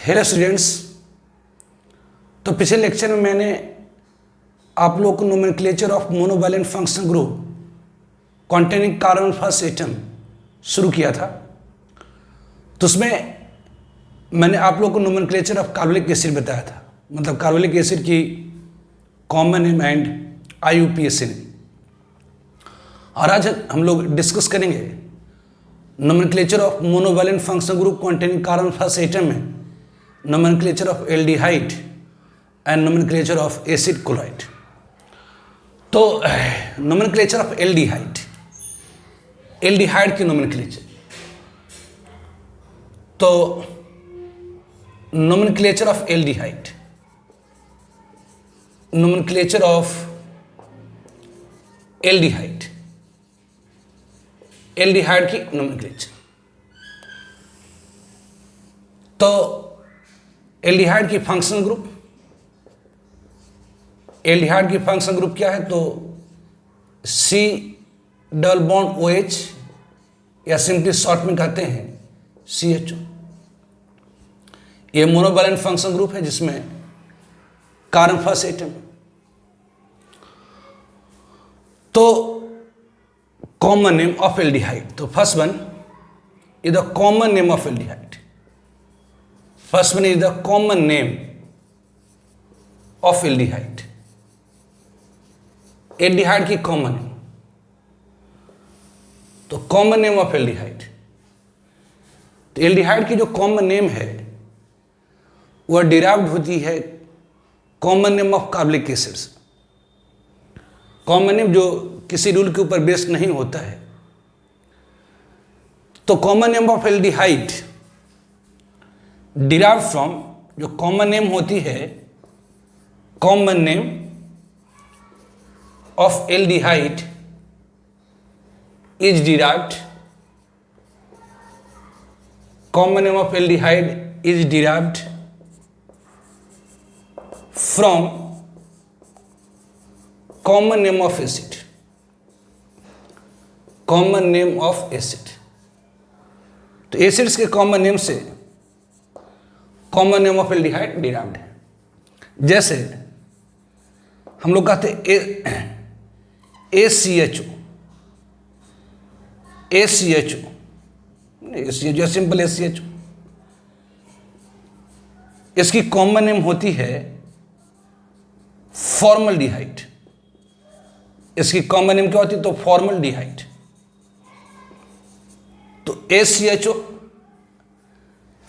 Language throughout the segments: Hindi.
Hello students. तो पिछले लेक्चर में मैंने आप लोगों को nomenclature of monovalent function group containing carbon first atom शुरू किया था। तो उसमें मैंने आप लोगों को नोमेनक्लेचर ऑफ कार्बोलिक एसिड बताया था, मतलब कार्बोलिक एसिड की कॉमन नेम एंड IUPAC। और आज हम लोग डिस्कस करेंगे nomenclature of monovalent function group containing carbon first atom में nomenclature of aldehyde and nomenclature of acid chloride। तो nomenclature of aldehyde की nomenclature, तो nomenclature of aldehyde की nomenclature। तो एल्डिहाइड की फंक्शनल ग्रुप क्या है? तो C डबल बॉन्ड OH या सिंपली शॉर्ट में कहते हैं CHO। ये मोनोवैलेंट फंक्शनल ग्रुप है जिसमें कार्बन फर्स्ट एटम। तो कॉमन नेम ऑफ एल्डिहाइड, तो first one is the common name of aldehyde. First one is the common name of aldehyde। Aldehyde की कॉमन नेम, तो कॉमन नेम ऑफ एल्डिहाइड। तो एल्डिहाइड की जो कॉमन नेम है वह डिराइव्ड होती है common name of carbolic acid से। कॉमन नेम जो किसी रूल के ऊपर बेस्ड नहीं होता है। तो common name of aldehyde derive from, जो कॉमन नेम होती है, common name of aldehyde is derived, common name of aldehyde is derived from common name of acid, common name of acid. तो एसिड्स के कॉमन नेम से common name of aldehyde derived है। जैसे हम लोग कहते हैं ACHO, सिंपल ACHO। इसकी कॉमन नेम होती है फॉर्मल्डिहाइड। इसकी कॉमन नेम क्या होती है? तो फॉर्मल्डिहाइड। तो ACHO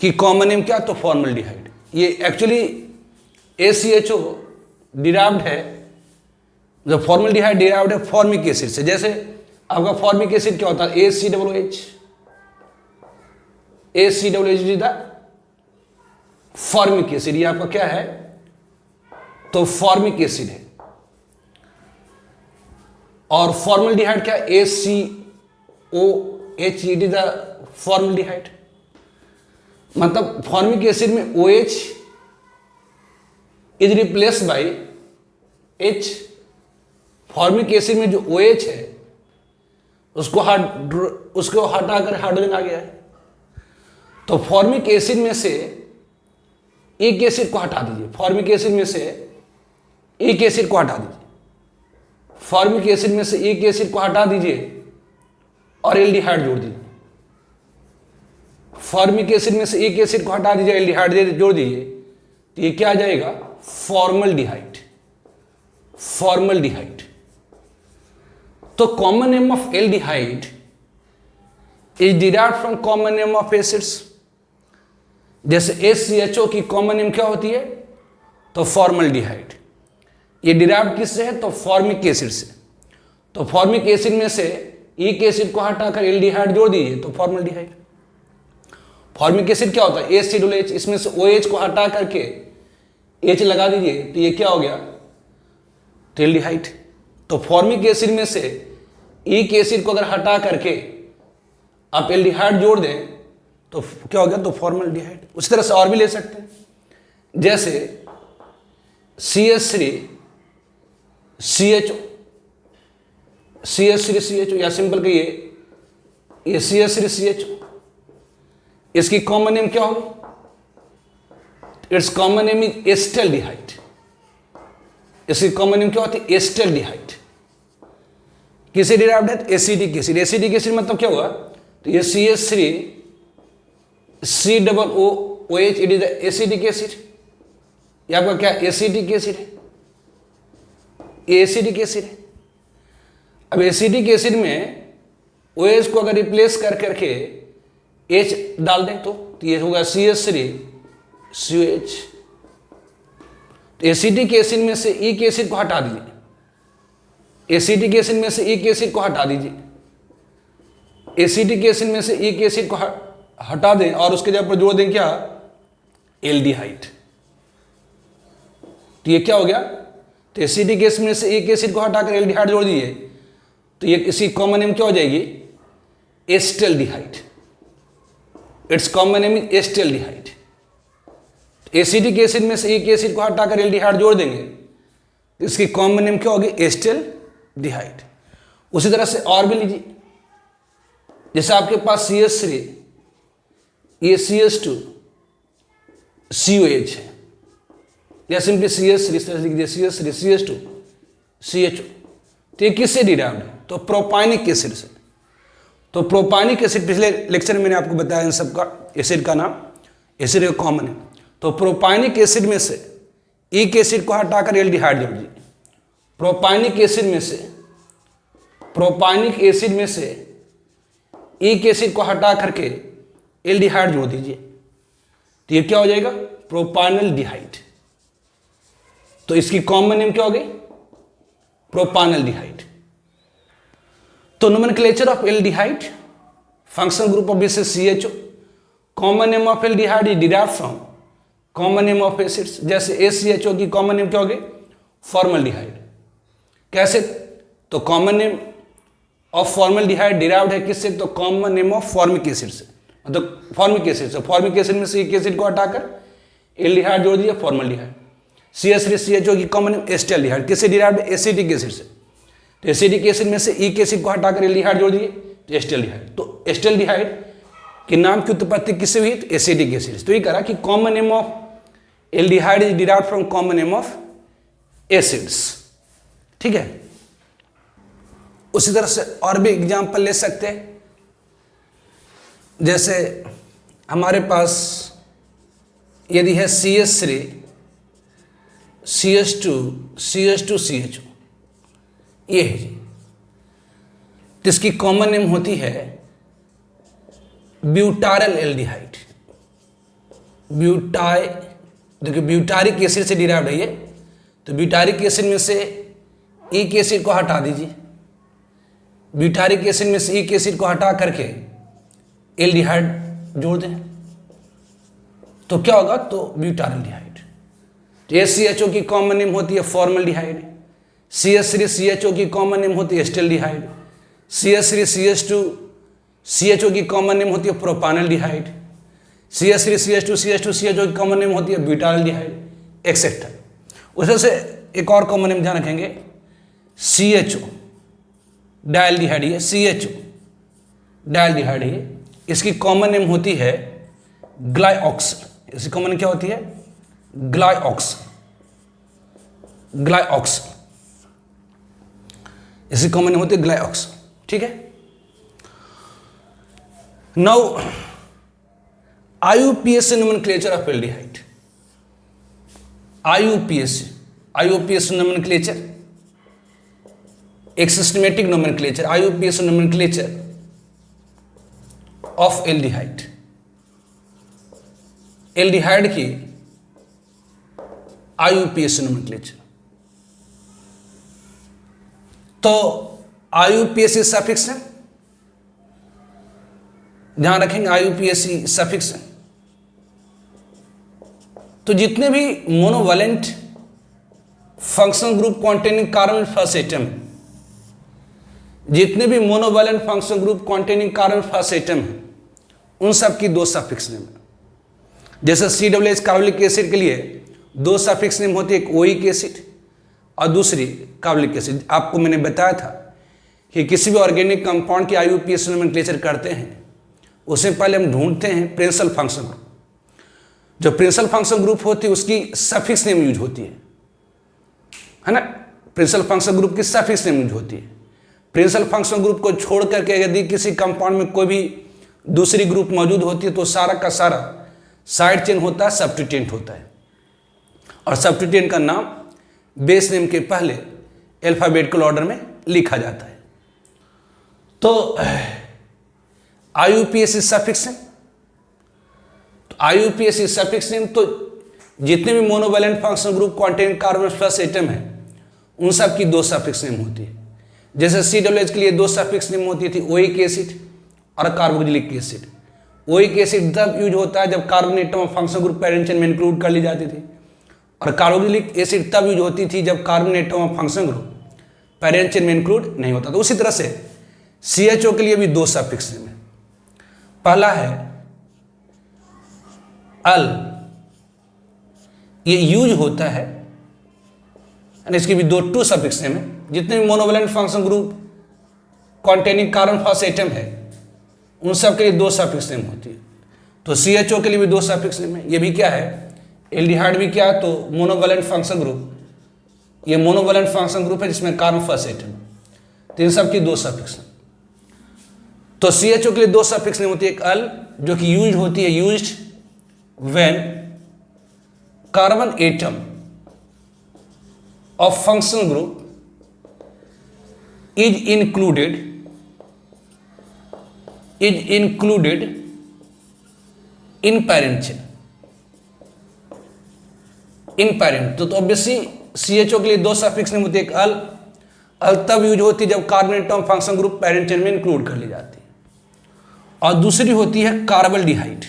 की कॉमन नेम क्या? तो फॉर्मल्डिहाइड। ये एक्चुअली ACHO डिराइव्ड है, जब फॉर्मल्डिहाइड डिराइव्ड है फॉर्मिक एसिड से। जैसे आपका फॉर्मिक एसिड क्या होता है? ACOOH is the formic acid. ये आपका क्या है? तो फॉर्मिक एसिड है। और फॉर्मल्डिहाइड क्या? ACOH is the formaldehyde. मतलब फॉर्मिक एसिड में OH is replace by H। Formic acid में जो OH है उसको हटाकर हाइड्रोजन आ गया है। तो फॉर्मिक एसिड में से एक एसिड को हटा दीजिए, फॉर्मिक एसिड में से एक एसिड को हटा दीजिए, फॉर्मिक एसिड में से एक एसिड को हटा दीजिए और एल्डिहाइड जोड़ दीजिए। फॉर्मिक एसिड में से एक एसिड को हटा दीजिए, एल्डिहाइड जोड़ दीजिए, तो ये क्या आ जाएगा? फॉर्मल्डिहाइड। तो common name of aldehyde is derived from common name of acids. जैसे ACHO की कॉमन नेम क्या होती है? तो फॉर्मल्डिहाइड। ये डिराइव्ड किससे है? तो फॉर्मिक एसिड से। तो फॉर्मिक एसिड में से एक एसिड को हटाकर एल्डिहाइड जोड़ दीजिए तो फॉर्मल्डिहाइड। फॉर्मिक एसिड क्या होता है? ACOH। इसमें से OH को हटा करके H लगा दीजिए तो ये क्या हो गया? तो एल्डिहाइड। तो फॉर्मिक एसिड में से एक एसिड को अगर हटा करके आप एल्डिहाइड जोड़ दें तो क्या हो गया? तो फॉर्मल्डिहाइड। उसी तरह से और भी ले सकते हैं, जैसे CH3CHO या सिंपल कहिए ये CH3CHO। इसकी कॉमन नेम क्या होगी? It's common name is acetaldehyde. इसकी कॉमन नेम क्या होती है? एस्टल्डिहाइड। किसे डिराइव्ड है? Acidic acid. एसिडिक एसिड मतलब क्या हुआ? तो ये CH3COOH, it is acidic acid. ये आपका क्या? एसिडिक एसिड है। ये एसिडिक एसिड है। अब एसिडिक एसिड में OH को अगर रिप्लेस कर करके H डाल दें तो ये होगा CH3COH। तो एसिडिक एसिड में से इक एसिड को हटा दीजिए। एसिडिक एसिड में से इक एसिड को हटा दीजिए। एसिडिक एसिड में से इक एसिड को हटा दें और उसके जगह पर जोड़ दें क्या? एल्डिहाइड। तो ये क्या हो गया? तो एसिडिक एसिड में से एक एसिड को हटाकर एल्डिहाइड जोड़ दीजिए तो ये इसकी कॉमन नेम क्या हो जाएगी? Acetaldehyde. It's common name is acetaldehyde. Acidic acid में से एक एसिड को हटाकर एल्डिहाइड जोड़ देंगे तो इसकी कॉमन नेम क्या होगी? एस्टल्डिहाइड। उसी तरह से और भी लीजिए, जैसे आपके पास CH3, ये CH2COH है, या सिंपली CH3 इस तरह से लिख दिया, CH3 CH2 CHO। तो ये किससे डिराइव्ड है? तो प्रोपानिक एसिड से। तो प्रोपानिक एसिड पिछले लेक्चर में मैंने आपको बताया इन सब का एसिड का नाम, एसिड का कॉमन है। तो प्रोपानिक एसिड में से एक एसिड को हटाकर एल्डिहाइड जोड़ दीजिए। प्रोपानिक एसिड में से एक एसिड को हटा करके एल्डिहाइड जोड़ दीजिए तो ये क्या हो जाएगा? प्रोपानल्डिहाइड। तो इसकी कॉमन नेम क्या हो गई? प्रोपानल्डिहाइड। तो nomenclature of aldehyde, functional group of basis CHO, common name of aldehyde is derived from common name of acids. जैसे ACHO की कॉमन नेम क्या हो गई? फॉर्मल्डिहाइड। कैसे? तो common name of formaldehyde derived है किससे? तो common name of formic acid से, मतलब फॉर्मिक एसिड से। फॉर्मिक एसिड में से एक एसिड को हटाकर एल्डिहाइड जोड़ दिया, फॉर्मल्डिहाइड। CH3CHO की कॉमन नेम एस्टल्डिहाइड। किससे डिराइव्ड है? एसिडिक एसिड से। तो एसिडिक एसिड में से एक एसिड को हटाकर एल्डिहाइड जोड़ दिए तो एस्टल्डिहाइड। तो एस्टल्डिहाइड के नाम की उत्पत्ति किससे हुई? तो एसिडिक एसिड। तो ये करा कि common name of aldehyde is derived from common name of acids. ठीक है। उसी तरह से और भी एग्जाम्पल ले सकते हैं, जैसे हमारे पास यदि है CH3 CH2 CH2CHO, ये है जी। तो इसकी कॉमन नेम होती है ब्यूटारल एल्डिहाइड। देखिए ब्यूटारिक एसिड से डिराइव्ड है ये। तो ब्यूटारिक एसिड में से एक एसिड को हटा दीजिए। ब्यूटारिक एसिड में से एक एसिड को हटा करके एल्डिहाइड जोड़ दें तो क्या होगा? तो ब्यूटारल्डिहाइड। तो ACHO की कॉमन नेम होती है फॉर्मल्डिहाइड। CH3CHO की कॉमन नेम होती है एस्टल्डिहाइड। CH3CH2CHO की कॉमन नेम होती है प्रोपानल्डिहाइड। CH3CH2CH2CHO की कॉमन नेम होती है ब्यूटारल्डिहाइड, एक्सेट्रा। उसे से एक और कॉमन नेम ध्यान रखेंगे, CHO डायल्डिहाइड। ये CHO डायल्डिहाइड है, इसकी कॉमन नेम होती है ग्लाइऑक्सल। इसकी कॉमन नेम क्या होती है? ग्लाइऑक्सल। इसकी कॉमन नेम होती है ग्लाइऑक्सल। ठीक है। Now IUPAC nomenclature of aldehyde. IUPAC nomenclature एक systematic nomenclature. IUPAC nomenclature of aldehyde. Aldehyde की IUPAC नोमेनक्लेचर। तो IUPAC सफिक्स है, ध्यान रखेंगे IUPAC सफिक्स है। तो जितने भी monovalent functional group containing carbon first atom, जितने भी monovalent functional group containing carbon first atom है उन सब की दो सफिक्स नेम है। जैसे COOH कार्बोलिक एसिड के लिए दो सफिक्स नेम होती है, एक ओइक एसिड और दूसरी कार्बोलिक एसिड। आपको मैंने बताया था कि किसी भी ऑर्गेनिक कंपाउंड की IUPAC नोमेनक्लेचर करते हैं उससे पहले हम ढूंढते हैं प्रिंसिपल फंक्शन ग्रुप। जो प्रिंसिपल फंक्शन ग्रुप होती है उसकी सफिक्स नेम यूज होती है ना। प्रिंसिपल फंक्शन ग्रुप की सफिक्स नेम यूज होती है। प्रिंसिपल फंक्शन ग्रुप को छोड़ करके यदि किसी कंपाउंड में कोई भी दूसरी ग्रुप मौजूद होती है तो सारा का सारा साइड चेन होता है, सब्स्टिट्यूएंट होता है। और सब्स्टिट्यूएंट का नाम बेस नेम के पहले अल्फाबेटिकल ऑर्डर में लिखा जाता है। तो IUPAC सफिक्स नेम, तो IUPAC सफिक्स नेम तो जितने भी monovalent functional group containing carbon plus atom है उन सब की 2 सफिक्स नेम होती है। जैसे COOH के लिए 2 सफिक्स नेम होती थी, ओइक एसिड और कार्बोक्सिलिक एसिड। ओइक एसिड तब यूज होता है जब कार्बन एटम और फंक्शनल ग्रुप पैरेंट चेन में इंक्लूड कर ली जाती थी, और कार्बोक्सिलिक एसिड तब यूज होती थी जब कार्बन एटम और फंक्शनल ग्रुप पैरेंट चेन में इंक्लूड नहीं होता। तो उसी तरह से CHO के लिए भी 2 सफिक्स नेम है। पहला है अल, ये यूज होता है, इसकी भी 2 सफिक्स नेम है। जितने भी monovalent functional group containing carbon first atom है उन सब के लिए 2 सफिक्स नेम होती है। तो CHO के लिए भी 2 सफिक्स नेम है। ये भी क्या है, एल्डिहाइड भी क्या है, तो मोनोवैलेंट फंक्शनल ग्रुप, ये मोनोवैलेंट फंक्शनल ग्रुप है जिसमें कार्बन फर्स्ट एटम, तो इन सब की 2 सफिक्स नेम। तो CHO के लिए 2 सफिक्स नेम होती है। एक अल जो कि यूज होती है, used when carbon atom of functional group is included in parent chain, in parent। तो ऑब्वियसली CHO के लिए 2 सफिक्स नेम होती है। एक अल तब यूज होती है जब carbon atom function group parent chain में इंक्लूड कर ली जाती है, और दूसरी होती है carbaldehyde,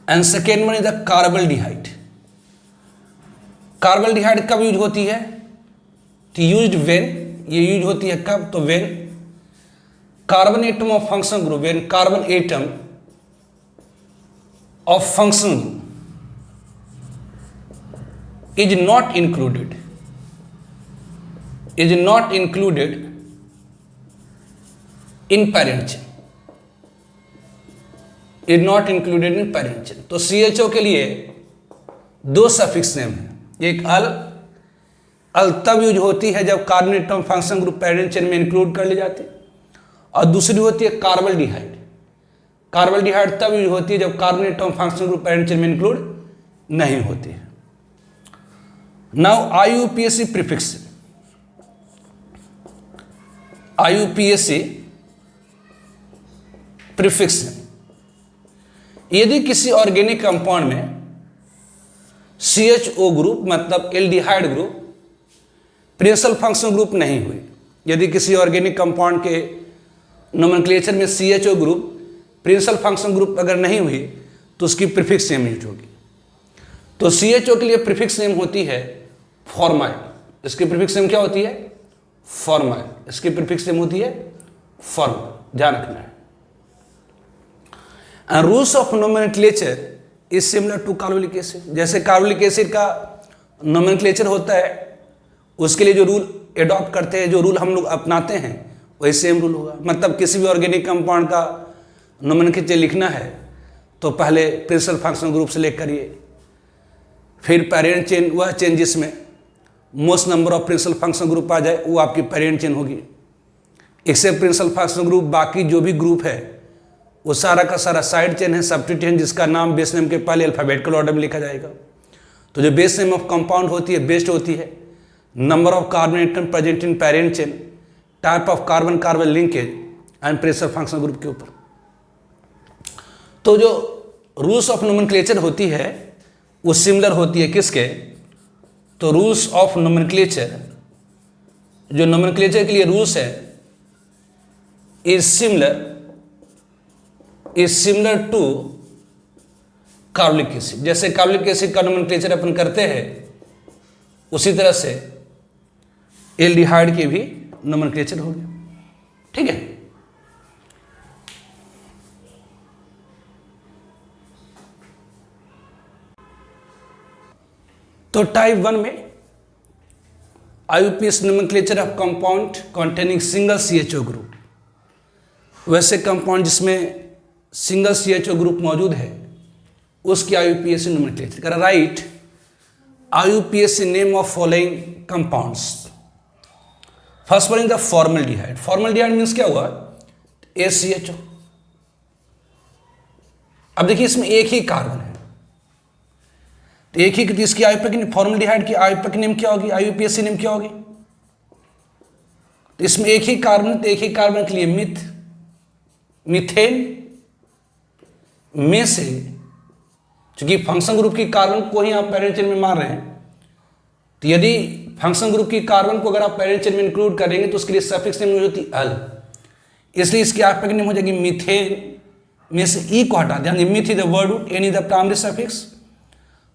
and second one is the carbaldehyde. Carbaldehyde कब यूज होती है, तो यूज्ड व्हेन, ये यूज होती है कब, तो when carbon atom of function group, when carbon atom of function group is not included in parent chain, is not included in parent chain। तो CHO के लिए 2 सफिक्स नेम है। एक अल तब यूज होती है जब carbon atom function group parent chain में इंक्लूड कर ली जाती है, और दूसरी होती है कार्बल्डिहाइड। कार्बल्डिहाइड तब यूज होती है जब carbon atom function group parent chain में इंक्लूड नहीं होती है। Now IUPAC prefix, IUPAC prefix, यदि किसी ऑर्गेनिक कंपाउंड में CHO ग्रुप मतलब aldehyde group principal functional group नहीं हुई, यदि किसी ऑर्गेनिक कंपाउंड के नोमेनक्लेचर में CHO group principal functional group अगर नहीं हुई तो उसकी प्रीफिक्स नेम यूज होगी। तो CHO के लिए प्रीफिक्स नेम होती है फॉर्माइल। इसकी प्रीफिक्स नेम क्या होती है, फॉर्माइल। इसकी प्रीफिक्स नेम होती है फॉर्माइल, ध्यान रखना है। And rules of nomenclature is similar to carbolic acid. जैसे कार्बोलिक एसिड का नोमेनक्लेचर होता है, उसके लिए जो रूल एडॉप्ट करते हैं, जो रूल हम लोग अपनाते हैं, वही सेम रूल होगा। मतलब किसी भी ऑर्गेनिक कंपाउंड का नोमेनक्लेचर लिखना है तो पहले प्रिंसिपल फंक्शनल ग्रुप से लेकर करिए, फिर पेरेंट चेन, वह चेन जिसमें most number of principal functional group आ जाए वो आपकी पेरेंट चेन होगी। एक्सेप्ट प्रिंसिपल फंक्शनल ग्रुप, बाकी जो भी ग्रुप है वो सारा का सारा साइड चेन है, सब्स्टिट्यूएंट, जिसका नाम बेस नेम के पहले अल्फाबेटिकल ऑर्डर में लिखा जाएगा। तो जो बेस नेम ऑफ कंपाउंड होती है, बेस्ड होती है number of carbon atom present in parent chain, type of carbon carbon linkage and principal functional group के ऊपर। तो जो रूल्स ऑफ नोमेनक्लेचर होती है वो सिमिलर होती है किसके, तो रूल्स ऑफ नोमेनक्लेचर, जो नोमेनक्लेचर के लिए रूल्स है, is similar to carbolic acid. जैसे कार्बोलिक एसिड का नोमेनक्लेचर अपन करते हैं उसी तरह से एल्डिहाइड के भी नोमेनक्लेचर हो गया, ठीक है। तो टाइप 1 में IUPAC nomenclature of compound containing single CHO group. वैसे कंपाउंड जिसमें सिंगल CHO ग्रुप मौजूद है उसकी IUPAC नोमेनक्लेचर करा। Right IUPAC name of following compounds. First one is the formaldehyde. Formaldehyde means क्या हुआ? ACHO। अब देखिए इसमें एक ही कार्बन है, तो एक ही, तो इसकी IUPAC फॉर्मल्डिहाइड की IUPAC नेम क्या होगी? IUPAC नेम क्या होगी? तो इसमें एक ही कार्बन, तो एक ही कार्बन के लिए मीथेन में से, चूंकि फंक्शन ग्रुप की कार्बन को ही आप पैरेंट चेन में मार रहे हैं, तो यदि फंक्शन ग्रुप की कार्बन को अगर आप पैरेंट चेन में इंक्लूड करेंगे तो उसके लिए सफिक्स नेम हो जाती है अल, इसलिए इसकी IUPAC नेम हो जाएगी मीथेन में से ई को हटा दें, meth is the word root, N is the primary suffix,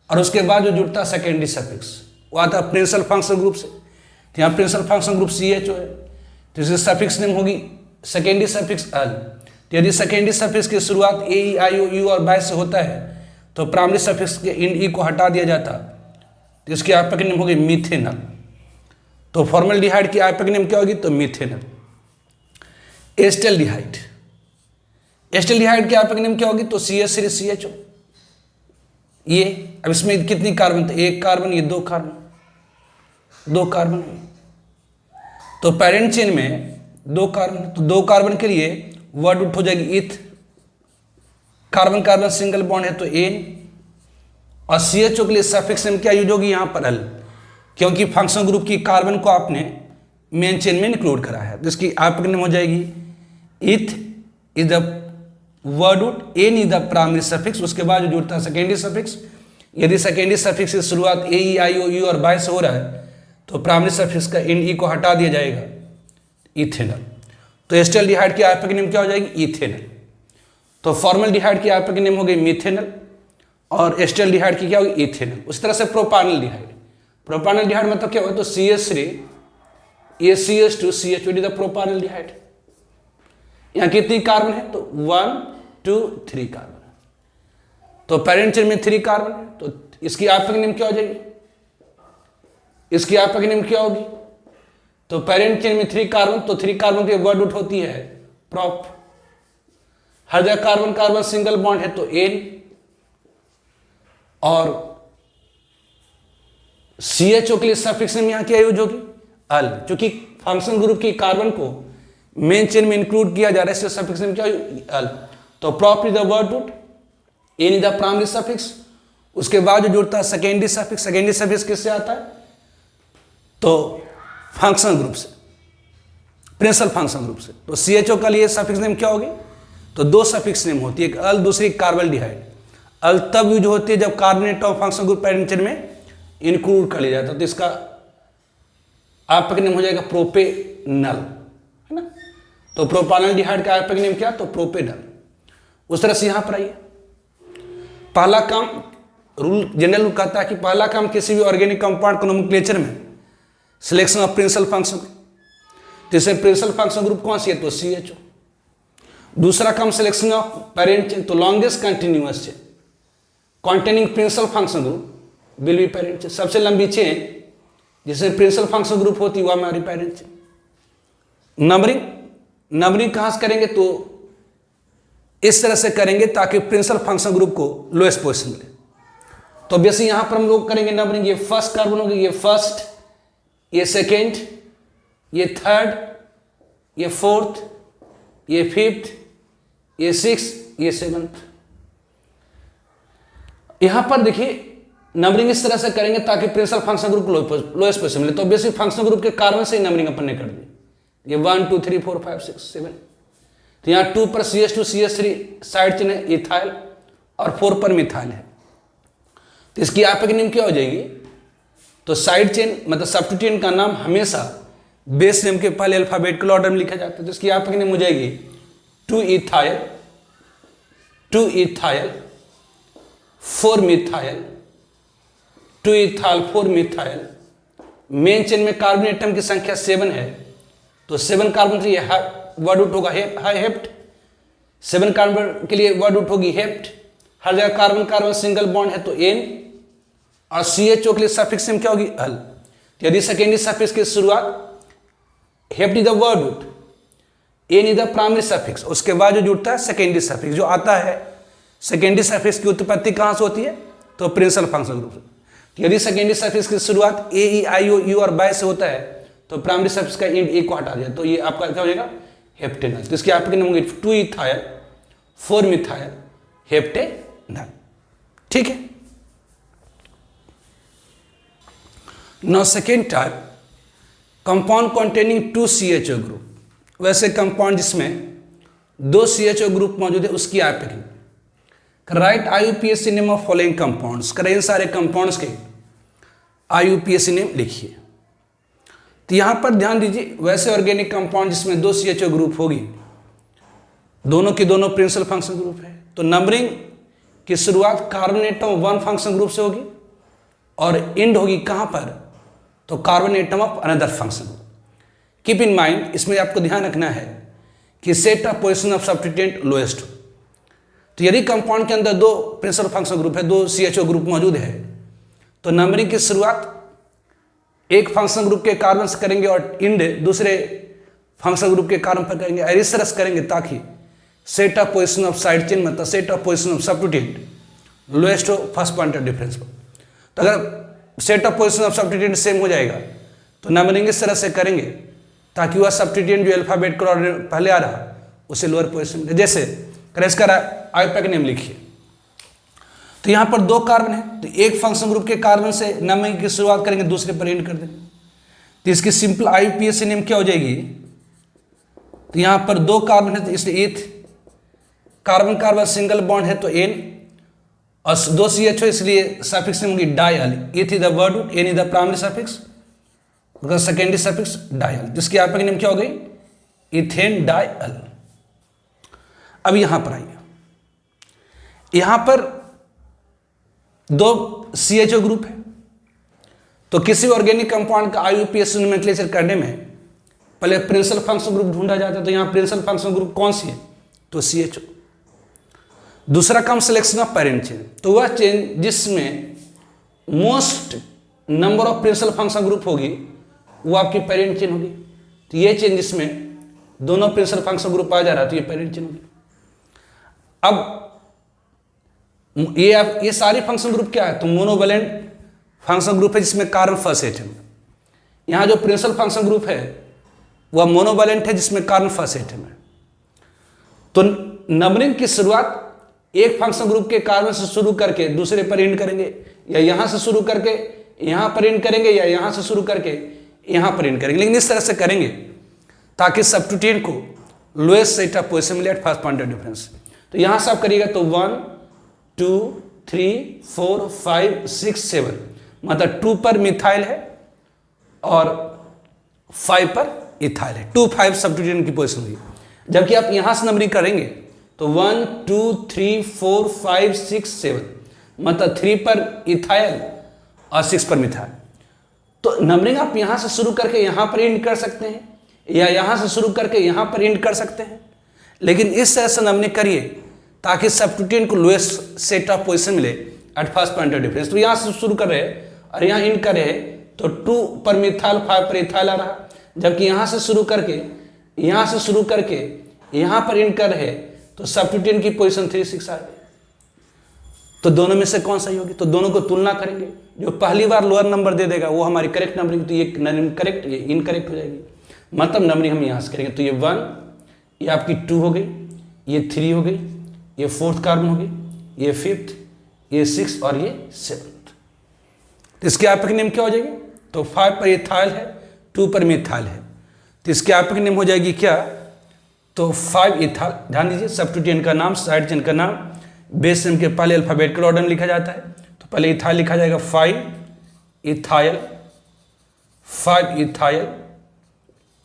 और उसके बाद जो जुड़ता है सेकेंडरी सफिक्स वो आता है प्रिंसिपल फंक्शन ग्रुप से। तो यहाँ प्रिंसिपल फंक्शन ग्रुप CHO है, तो इसकी सफिक्स नेम होगी सेकेंडरी सफिक्स अल। तो यदि सेकेंडरी सफिक्स की शुरुआत AE, IO, U और बाय से होता है तो प्राइमरी सफिक्स के इन ई को हटा दिया जाता, तो इसकी IUPAC नेम होगी मीथेनल। तो फॉर्मल्डिहाइड की IUPAC नेम क्या होगी? तो मीथेनल। एस्टल्डिहाइड, एस्टल्डिहाइड की IUPAC नेम क्या होगी? तो CH3CHO। ये अब इसमें कितनी कार्बन? तो एक कार्बन, ये दो कार्बन है। तो पेरेंट चेन में दो कार्बन, तो दो कार्बन के लिए वर्ड रूट हो जाएगी इथ, कार्बन कार्बन सिंगल बॉन्ड है तो एन, और CHO के लिए सफिक्स नेम क्या यूज होगी यहाँ पर? अल, क्योंकि फंक्शन ग्रुप की कार्बन को आपने मेन चेन में इंक्लूड करा है, तो इसकी IUPAC नेम हो जाएगी eth is the word root, N is the primary suffix, उसके बाद जो जुड़ता है सेकेंडरी सफिक्स। यदि सेकेंडरी सफिक्स की शुरुआत AE, IO, U और बाय से हो रहा है तो प्राइमरी सफिक्स का इन ई को हटा दिया जाएगा, इथेनल। तो एस्टल्डिहाइड की IUPAC नेम क्या हो जाएगी? इथेनल। तो फॉर्मल्डिहाइड की IUPAC नेम हो गई मीथेनल, और एस्टल्डिहाइड की क्या होगी? इथेनल। उस तरह से प्रोपानल्डिहाइड, प्रोपानल्डिहाइड मतलब क्या होगा? तो CH3 ACH2 CH2 is the प्रोपानल्डिहाइड। यहाँ कितनी कार्बन है? तो 1 2 3 कार्बन है, तो पेरेंट चेन में 3 कार्बन है, तो इसकी IUPAC नेम क्या हो जाएगी? इसकी IUPAC नेम क्या होगी? तो पेरेंट चेन में 3 कार्बन, तो 3 कार्बन की वर्ड रूट होती है प्रॉप, हर जगह कार्बन कार्बन सिंगल बॉन्ड है तो एन, और CHO के लिए सफिक्स नेम यहां क्या यूज होगी? अल, क्योंकि फंक्शन ग्रुप की कार्बन को मेन चेन में इंक्लूड किया जा रहा है, इससे सफिक्स नेम क्या अल। तो prop is the word root, N is the primary suffix, उसके बाद जो जुड़ता है सेकेंडरी सफिक्स। सेकेंडरी सफिक्स किससे आता है? तो फंक्शन ग्रुप से, प्रिंसिपल फंक्शन ग्रुप से। तो CHO का लिए सफिक्स नेम क्या होगी? तो दो सफिक्स नेम होती है, एक अल दूसरी कार्बल्डिहाइड। अल तब यूज होती है जब carbonate of function group parent chain में इंक्लूड कर लिया जाता है, तो इसका IUPAC नेम हो जाएगा प्रोपेनल, है ना। तो प्रोपानल्डिहाइड का IUPAC नेम क्या? तो प्रोपेनल। उस तरह से यहां पर आइए, पहला काम रूल, जनरल रूल कहता है कि पहला काम किसी भी ऑर्गेनिक कंपाउंड के नोमेनक्लेचर में selection of principal function group, जैसे प्रिंसिपल फंक्शन ग्रुप कौन सी है? तो CHO। दूसरा काम सिलेक्शन ऑफ पेरेंट चेन, तो longest continuous chain containing principal function group will be parent chain. सबसे लंबी चेन जिसमें प्रिंसिपल फंक्शन ग्रुप होती है वह हमारी पेरेंट चेन। नंबरिंग कहां से करेंगे? तो इस तरह से करेंगे ताकि प्रिंसिपल फंक्शन ग्रुप को लोएस्ट पोजीशन मिले। तो बेसिक यहां पर हम लोग करेंगे नंबरिंग, ये फर्स्ट कार्बन होगी, ये फर्स्ट, ये सेकेंड, ये थर्ड, ये फोर्थ, ये फिफ्थ, ये सिक्स, ये सेवंथ। यहां पर देखिए नंबरिंग इस तरह से करेंगे ताकि principal function group lowest position मिले। तो बेसिक फंक्शन ग्रुप के कार्बन से ही नंबरिंग अपन ने कर दी, ये 1 2 3 4 5 6 7। तो यहाँ 2 पर CH2 CH3 साइड चेन है इथाइल, और 4 पर मिथाइल है, तो इसकी IUPAC नेम क्या हो जाएगी? तो साइड चेन मतलब सब्स्टिट्यूएंट का नाम हमेशा बेस नेम के पहले अल्फाबेटिकल ऑर्डर में लिखा जाता है, तो इसकी IUPAC नेम हो जाएगी 2 ethyl 4 methyl 2 ethyl 4 methyl. Main chain में कार्बन एटम की संख्या 7 है, तो 7 कार्बन के लिए वर्ड रूट होगा हेप्ट, 7 कार्बन के लिए वर्ड रूट होगी हेप्ट, हर जगह कार्बन कार्बन सिंगल बॉन्ड है तो एन, और CHO के लिए सफिक्स नेम क्या होगी? अल। यदि सेकेंडरी सफिक्स की शुरुआत hept is the word root, N is the primary suffix, उसके बाद जो जुड़ता है सेकेंडरी सफिक्स जो आता है सेकेंडरी सफिक्स की उत्पत्ति कहाँ से होती है? तो प्रिंसिपल फंक्शनल ग्रुप से। तो यदि सेकेंडरी सफिक्स की शुरुआत ए ई आई ओ यू और बाय से होता है तो प्राइमरी सफिक्स का इंड एक को हटा दिया तो ये आपका क्या हो जाएगा? हेप्टेनल। तो इसके आपके नाम होंगे 2 इथाइल 4 मिथाइल हेप्टेनल। ठीक है। Now second type, compound containing 2 CHO group. वैसे कंपाउंड जिसमें 2 CHO ग्रुप मौजूद है उसकी आप right IUPAC name of following compounds. करें इन सारे कंपाउंड्स के IUPAC नेम लिखिए। तो यहां पर ध्यान दीजिए, वैसे ऑर्गेनिक कंपाउंड जिसमें 2 CHO ग्रुप होगी, दोनों की दोनों प्रिंसिपल फंक्शन ग्रुप है, तो नंबरिंग की शुरुआत कार्बन एटम 1 फंक्शन ग्रुप से होगी और एंड होगी कहां पर? तो carbon atom of another function group. Keep in mind, इसमें आपको ध्यान रखना है कि set of position of substituent lowest हो। तो यदि कंपाउंड के अंदर 2 प्रिंसिपल फंक्शन ग्रुप है, 2 CHO ग्रुप मौजूद है, तो नंबरिंग की शुरुआत एक फंक्शन ग्रुप के कार्बन से करेंगे और इंड दूसरे फंक्शन ग्रुप के कार्बन पर करेंगे, इस तरह से करेंगे ताकि set of position of side chain मतलब set of position of substituent lowest हो फर्स्ट पॉइंट ऑफ डिफरेंस पर। तो अगर set of position of substituent same हो जाएगा तो नंबरिंग इस तरह से करेंगे ताकि वह सब्स्टिट्यूएंट जो अल्फाबेट का ऑर्डर पहले आ रहा उसे लोअर पोजीशन में, जैसे इसका IUPAC नेम लिखिए। तो यहां पर 2 कार्बन है, तो एक फंक्शन ग्रुप के कार्बन से नंबरिंग की शुरुआत करेंगे, दूसरे पर एंड कर देंगे। तो इसकी सिंपल IUPAC नेम क्या हो जाएगी? तो यहां पर 2 कार्बन है तो इसलिए एथ, कार्बन कार्बन सिंगल बॉन्ड है तो N, और 2 CHO इसलिए सफिक्स नेम होगी डायल। एथ is the word, N is the primary suffix, secondary suffix dial, जिसकी IUPAC नेम क्या हो गई? Ethane dial. अब यहां पर आइए, यहां पर 2 CHO ग्रुप है, तो किसी ऑर्गेनिक कंपाउंड का IUPAC नोमेनक्लेचर करने में पहले प्रिंसिपल फंक्शन ग्रुप ढूंढा जाता है। तो यहां प्रिंसिपल फंक्शन ग्रुप कौन सी है? तो CHO। दूसरा काम सिलेक्शन ऑफ पेरेंट चेन, तो वह चेन जिसमें most number of principal function group होगी वो आपकी पेरेंट चेन होगी। तो ये चेन जिसमें दोनों प्रिंसिपल फंक्शन ग्रुप आ जा रहा है तो ये पेरेंट चेन होगी। अब ये सारी फंक्शन ग्रुप क्या है? तो मोनोवैलेंट फंक्शन ग्रुप है जिसमें कार्बन फर्स्ट एटम। यहां जो प्रिंसिपल फंक्शन ग्रुप है वह मोनोवैलेंट है जिसमें कार्बन फर्स्ट एटम है। तो नंबरिंग की शुरुआत एक फंक्शन ग्रुप के कार्बन से शुरू करके दूसरे पर एंड करेंगे, या यहां से शुरू करके यहां पर एंड करेंगे, या यहां से शुरू करके यहां पर एंड करेंगे, लेकिन इस तरह से करेंगे ताकि सब्स्टिट्यूएंट को लोएस्ट सेट ऑफ पोजीशन मिले at first point of difference. तो यहां से आप करिएगा तो 1 2 3 4 5 6 7, मतलब 2 पर मिथाइल है और 5 पर इथाइल है। 2 5 सब्स्टिट्यूएंट की पोजीशन हुई। जबकि आप यहां से नंबरिंग करेंगे तो 1 2 3 4 5 6 7, मतलब 3 पर इथाइल और 6 पर मिथाइल। तो नंबरिंग आप यहां से शुरू करके यहां पर एंड कर सकते हैं, या यहां से शुरू करके यहां पर एंड कर सकते हैं, लेकिन इस तरह से नंबरिंग करिए ताकि सब्स्टिट्यूएंट को लोएस्ट सेट ऑफ पोजीशन मिले at first point of difference. तो यहां से शुरू कर रहे हैं और यहां एंड कर रहे हैं तो 2 पर मिथाइल 5 पर इथाइल आ रहा, जबकि यहां से शुरू करके यहां पर एंड कर रहे हैं तो सब्स्टिट्यूएंट की पोजीशन 3 6 आ गई। तो दोनों में से कौन सही होगी? तो दोनों को तुलना करेंगे, जो पहली बार लोअर नंबर दे देगा वो हमारी करेक्ट नंबरिंग, तो ये करेक्ट ये इनकरेक्ट हो जाएगी, मतलब नंबरिंग हम यहां से करेंगे। तो ये 1, ये आपकी 2 हो गई, ये 3 हो गई, ये 4th कार्बन हो गई, ये 5th, ये 6th और ये 7th। तो इसके IUPAC नेम क्या हो जाएगी? तो 5 पर इथाइल है, 2 पर मिथाइल है, तो इसके IUPAC नेम हो जाएगी क्या? तो 5 इथाइल। ध्यान दीजिए, सब्स्टिट्यूएंट का नाम, साइड चेन का नाम, बेस चेन के पहले अल्फाबेटिकल ऑर्डर में लिखा जाता है। तो पहले इथाइल लिखा जाएगा 5 ethyl 5 ethyl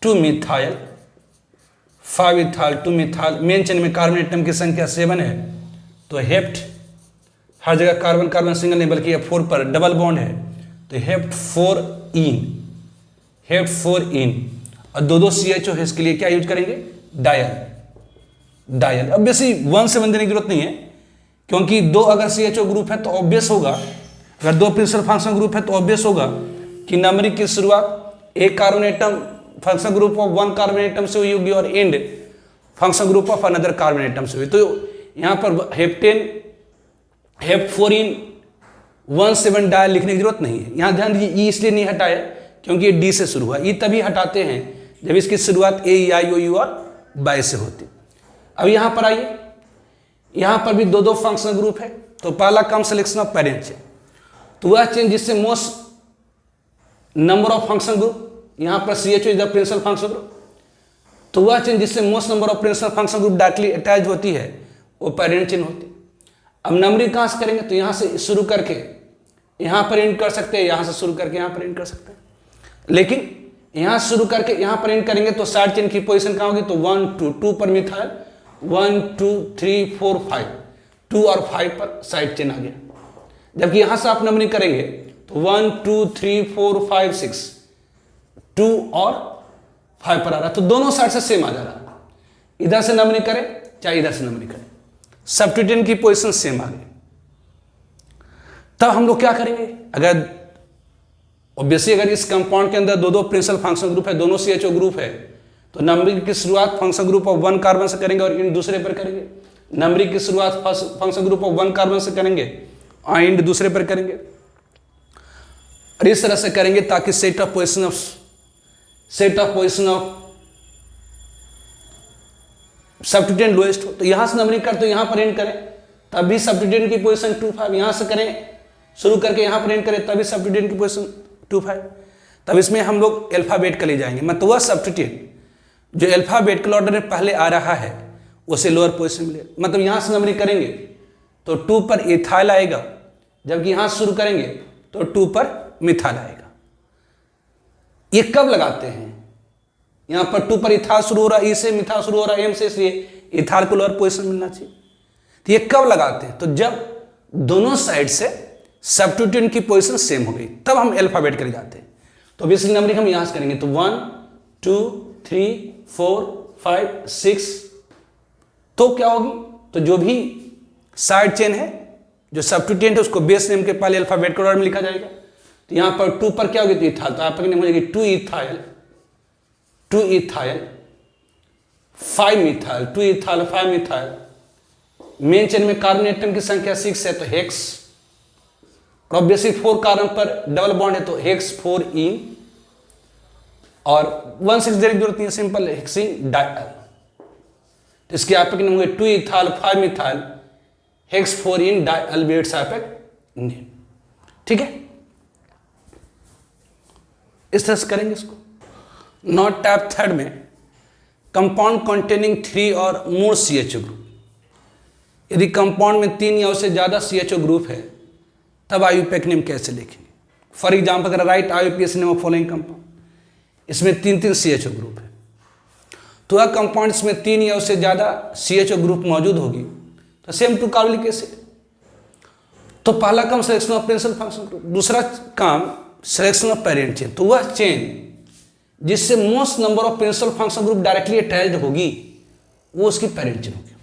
2 methyl 5 ethyl 2 methyl. Main chain में कार्बन एटम की संख्या 7 है, तो हेप्ट, हर जगह कार्बन कार्बन सिंगल नहीं बल्कि 4 पर डबल बॉन्ड है, तो हेप्ट 4 इन, और 2 CHO है, इसके लिए क्या यूज करेंगे? डायल। अब बेसी 1 से 1 देने की जरूरत नहीं है, क्योंकि 2 अगर CHO ग्रुप है तो ऑब्वियस होगा, अगर 2 प्रिंसिपल फंक्शन ग्रुप है तो ऑब्वियस होगा कि नंबरिंग की शुरुआत एक carbon atom function group of 1 carbon atom से हुई होगी और and function group of another carbon atom से हुई। तो यहाँ पर हेप्टेन F4 इन 17 डायल लिखने की जरूरत नहीं है। यहां ध्यान दीजिए, ई इसलिए नहीं हटाया क्योंकि ये डी से शुरू हुआ। ई तभी हटाते हैं जब इसकी शुरुआत ए ई आई ओ यू और बाय से होती। अब यहां पर आइए, यहां पर भी दो फंक्शनल ग्रुप है। तो पहला काम सिलेक्शन ऑफ पेरेंट्स है, तो वह चेंज जिससे most number of function group, यहां पर C H O is the principal function group, तो वह चेंज जिससे most number of principal function group directly attach होती है वो पेरेंट चेन होती है। अब नंबरिंग कहां से करेंगे, तो यहां से शुरू करके यहां पर एंड कर सकते हैं, यहां से शुरू करके यहां पर एंड कर सकते हैं। लेकिन यहां शुरू करके यहां पर एंड करेंगे तो साइड चेन की पोजीशन कहां होगी, तो 1 2 2 पर मिथाइल, 1 2 3 4 5, 2 और 5 पर साइड चेन आ गया। जबकि यहां से आप नंबरिंग करेंगे तो 1 2 3 4 5 6, 2 और 5 पर आ रहा है, तो दोनों साइड से सेम आ जा रहा है। इधर से नंबरिंग करें चाहे इधर से नंबरिंग करें, सब्स्टिट्यूएंट की पोजीशन सेम आ गई। तब हम लोग क्या करेंगे, अगर ऑब्वियसली अगर इस कंपाउंड के अंदर दो प्रिंसिपल फंक्शन ग्रुप है, दोनों सीएचओ ग्रुप है, तो नंबरिंग की शुरुआत फंक्शन ग्रुप ऑफ 1 कार्बन से करेंगे और इन दूसरे पर करेंगे। नंबरिंग की शुरुआत फंक्शन ग्रुप ऑफ 1 कार्बन से करेंगे और इन दूसरे पर करेंगे। और इस तरह से करेंगे ताकि set of position of substituent lowest हो। तो यहां से नंबरिंग कर तो यहां पर एंड करें तब भी सब्स्टिट्यूएंट की पोजीशन 2 5, यहां से करें शुरू करके यहां पर एंड करें तभी सब्स्टिट्यूएंट की पोजीशन 2 5। तब इसमें हम लोग अल्फाबेट ले जाएंगे, मतलब वह सब्स्टिट्यूएंट जो अल्फाबेटिकल ऑर्डर में पहले आ रहा है उसे लोअर पोजीशन मिले। मतलब यहां से नंबरिंग करेंगे तो 2 पर इथाइल आएगा, जबकि यहां से शुरू करेंगे तो 2 पर मिथाइल आएगा। ये कब लगाते हैं, यहां पर 2 पर इथाइल शुरू हो रहा है, ई से मिथाइल शुरू हो रहा है, एम से, इसलिए इथाइल को लोअर पोजीशन मिलना चाहिए। तो ये कब लगाते हैं, तो जब दोनों साइड से सब्स्टिट्यूएंट की पोजीशन सेम हो गई तब हम अल्फाबेट के लिए जाते हैं। तो बेसिक नंबरिंग हम यहां से करेंगे तो 1 2 3 4 5 6, तो क्या होगी, तो जो भी साइड चेन है जो सब्स्टिट्यूएंट है उसको बेस नेम के पहले अल्फाबेट के ऑर्डर में लिखा जाएगा। तो यहां पर 2 पर क्या होगी, तो इथाइल, तो आपकी नेम हो जाएगी 2 ethyl 5 methyl, 2 ethyl 5 methyl. Main chain में कार्बन एटम की संख्या 6 है तो हेक्स, और ऑब्वियसली 4 कार्बन पर डबल बॉन्ड है तो हेक्स 4 इन, और 1 6 देने की जरूरत नहीं है, सिंपल हेक्सिन डाइल। तो इसके आपके नाम होंगे 2 इथाइल 5 मिथाइल हेक्स 4 इन डाइल बेट्स नेम। ठीक है, इस तरह से करेंगे इसको। नॉट टाइप थर्ड में कंपाउंड कंटेनिंग 3 और मोर सीएचओ ग्रुप, यदि कंपाउंड में 3 या उससे ज्यादा सीएचओ ग्रुप है तब आईयूपीएक नेम कैसे लिखेंगे। फॉर एग्जाम्पल अगर right IUPAC name of following compound, इसमें 3 सीएचओ ग्रुप है, तो वह कंपाउंड इसमें 3 या उससे ज्यादा सीएचओ ग्रुप मौजूद होगी तो सेम टू कार्बोनिक एसिड। तो पहला काम selection of principal function group, दूसरा काम सिलेक्शन ऑफ पेरेंट चेन। तो वह चेन जिससे most number of principal function group directly attached होगी वो उसकी पेरेंट चेन होगी।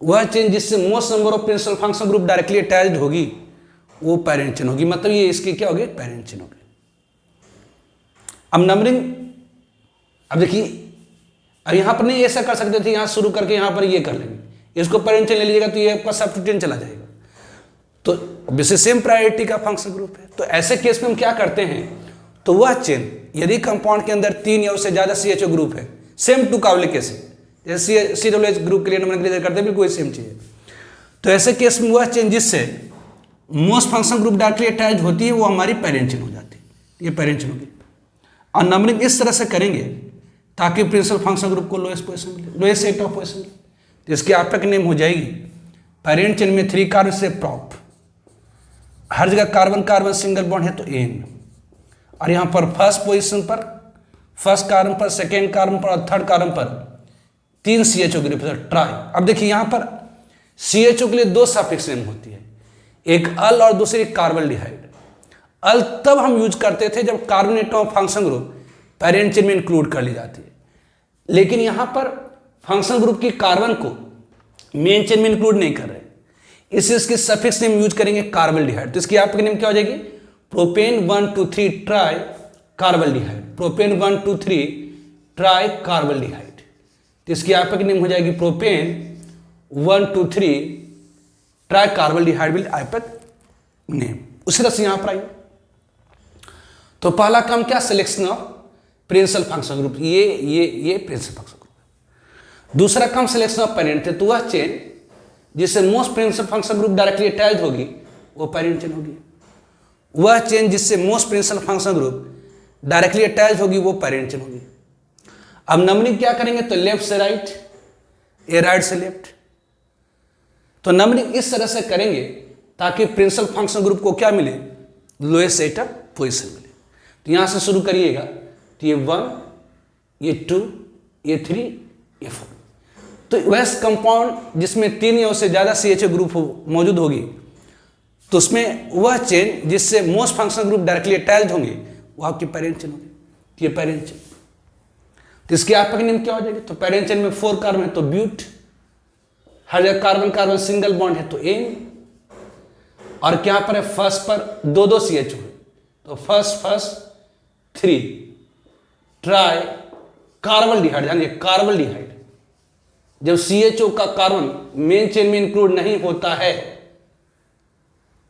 वह चेन जिससे most number of principal function group directly attached होगी वो पेरेंट चेन होगी, मतलब ये इसकी क्या होगी, पेरेंट चेन होगी। अब नंबरिंग, अब देखिए, अब यहां पर नहीं ऐसा कर सकते थे, यहां शुरू करके यहां पर ये कर लेंगे, इसको पेरेंट चेन ले लीजिएगा तो ये आपका सब्स्टिट्यूएंट चला जाएगा, तो ऑब्वियसली सेम प्रायोरिटी का फंक्शन ग्रुप है। तो ऐसे केस में हम क्या करते हैं, तो वह चेन यदि कंपाउंड के अंदर 3 या उससे ज्यादा सीएचओ ग्रुप है, सेम टू कार्बोनिक एसिड, जैसे COOH ग्रुप के लिए नोमेनक्लेचर करते हैं बिल्कुल सेम चीज है। तो ऐसे केस में वह चेन जिससे most function group directly attach होती है वो हमारी पेरेंट चेन हो जाती है, ये पेरेंट चेन होगी। और नंबरिंग इस तरह से करेंगे ताकि प्रिंसिपल फंक्शन ग्रुप को लोएस्ट पोजीशन मिले, लोएस्ट सेट ऑफ पोजीशन मिले। तो इसकी आपका नेम हो जाएगी पेरेंट चेन में 3 कार्बन से प्रॉप, हर जगह कार्बन कार्बन सिंगल बॉन्ड है तो एन, और यहाँ पर फर्स्ट पोजीशन पर फर्स्ट कार्बन पर, सेकेंड कार्बन पर और थर्ड कार्बन पर 3 सीएचओ ग्रुप है ट्राई। अब देखिए यहाँ पर सीएचओ के लिए 2 सफिक्स नेम होती है, एक अल और दूसरी कार्बोल्डिहाइड। अल तब हम यूज करते थे जब carbon atom of function group parent chain में इंक्लूड कर ली जाती है, लेकिन यहाँ पर फंक्शन ग्रुप की कार्बन को मेन चेन में इंक्लूड नहीं कर रहे, इसलिए इसकी सफिक्स नेम यूज करेंगे कार्बोल्डिहाइड। तो इसकी आपकी नेम क्या हो जाएगी, प्रोपेन 1 2 3 ट्राई कार्बोल्डिहाइड, प्रोपेन 1 2 3 ट्राई कार्बोल्डिहाइड। तो इसकी आपकी नेम हो जाएगी प्रोपेन 1 2 3 ट्राई कार्बल्डिहाइड विद आइपैक नेम। उसी तरह से यहां पर आइए, तो पहला काम क्या, selection of principal function group, ये प्रिंसिपल फंक्शन ग्रुप है। दूसरा काम सिलेक्शन ऑफ पेरेंट थे, तो वह चेन जिससे most principal function group directly attach होगी वो पेरेंट चेन होगी। वह चेन जिससे most principal function group directly attach होगी वो पेरेंट चेन होगी। अब नंबरिंग क्या करेंगे, तो लेफ्ट से राइट, ये राइट से लेफ्ट, तो नंबरिंग इस तरह से करेंगे ताकि प्रिंसिपल फंक्शन ग्रुप को क्या मिले, लोएस्ट सेटअप पोजीशन मिले। तो यहां से शुरू करिएगा, तो ये 1, ये 2, ये 3, ये 4। तो वैसे कंपाउंड जिसमें 3 या उससे ज्यादा CHO ग्रुप मौजूद होगी, तो उसमें वह चेन जिससे most function group directly attached होंगे वो आपकी पेरेंट चेन होगी। तो ये पेरेंट चेन, तो इसके आपका नेम क्या हो जाएगी, तो पेरेंट चेन में 4 कार्बन है तो ब्यूट, हर जगह कार्बन कार्बन सिंगल बॉन्ड है तो एन, और क्या पर है, फर्स्ट पर 2 CHO है तो फर्स्ट 3 ट्राई कार्बल्डिहाइड। जानिए कार्बल्डिहाइड, जब CHO का कार्बन मेन चेन में इंक्लूड नहीं होता है,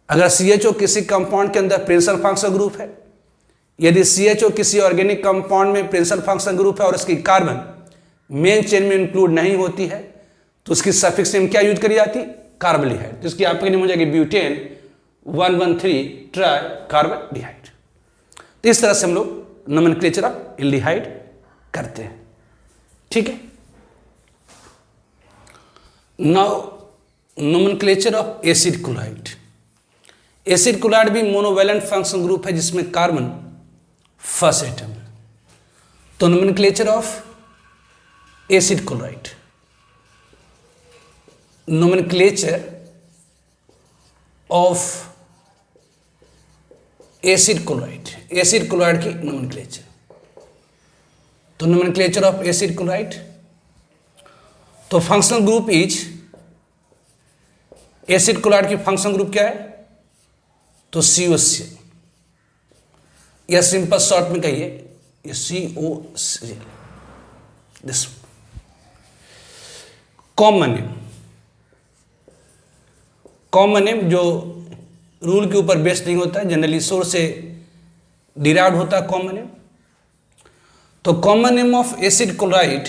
अगर CHO किसी कंपाउंड के अंदर प्रिंसिपल फंक्शन ग्रुप है, यदि CHO किसी ऑर्गेनिक कंपाउंड में प्रिंसिपल फंक्शन ग्रुप है और उसकी कार्बन मेन चेन में इंक्लूड नहीं होती है, तो उसकी सफिक्स नेम क्या यूज करी जाती, कार्बल्डिहाइड। तो इसकी आपकी नेम हो जाएगी ब्यूटेन 113 ट्राई कार्बल्डिहाइड। तो इस तरह से हम लोग नोमेनक्लेचर ऑफ एल्डिहाइड करते हैं, ठीक है। Now nomenclature of acid chloride. Acid chloride भी मोनोवैलेंट फंक्शन ग्रुप है जिसमें कार्बन फर्स्ट एटम है। तो nomenclature of acid chloride, nomenclature of acid chloride, acid chloride की नोमेनक्लेचर। तो नोमेनक्लेचर ऑफ एसिड क्लोराइड, तो functional group is, acid chloride की फंक्शनल ग्रुप क्या है, तो COCl, या सिंपल शॉर्ट में कहिए ये COCl। This common name, common name जो रूल के ऊपर बेस्ड नहीं होता है, जनरली सोर्स से डिराइव्ड होता है कॉमन नेम। तो common name of acid chloride,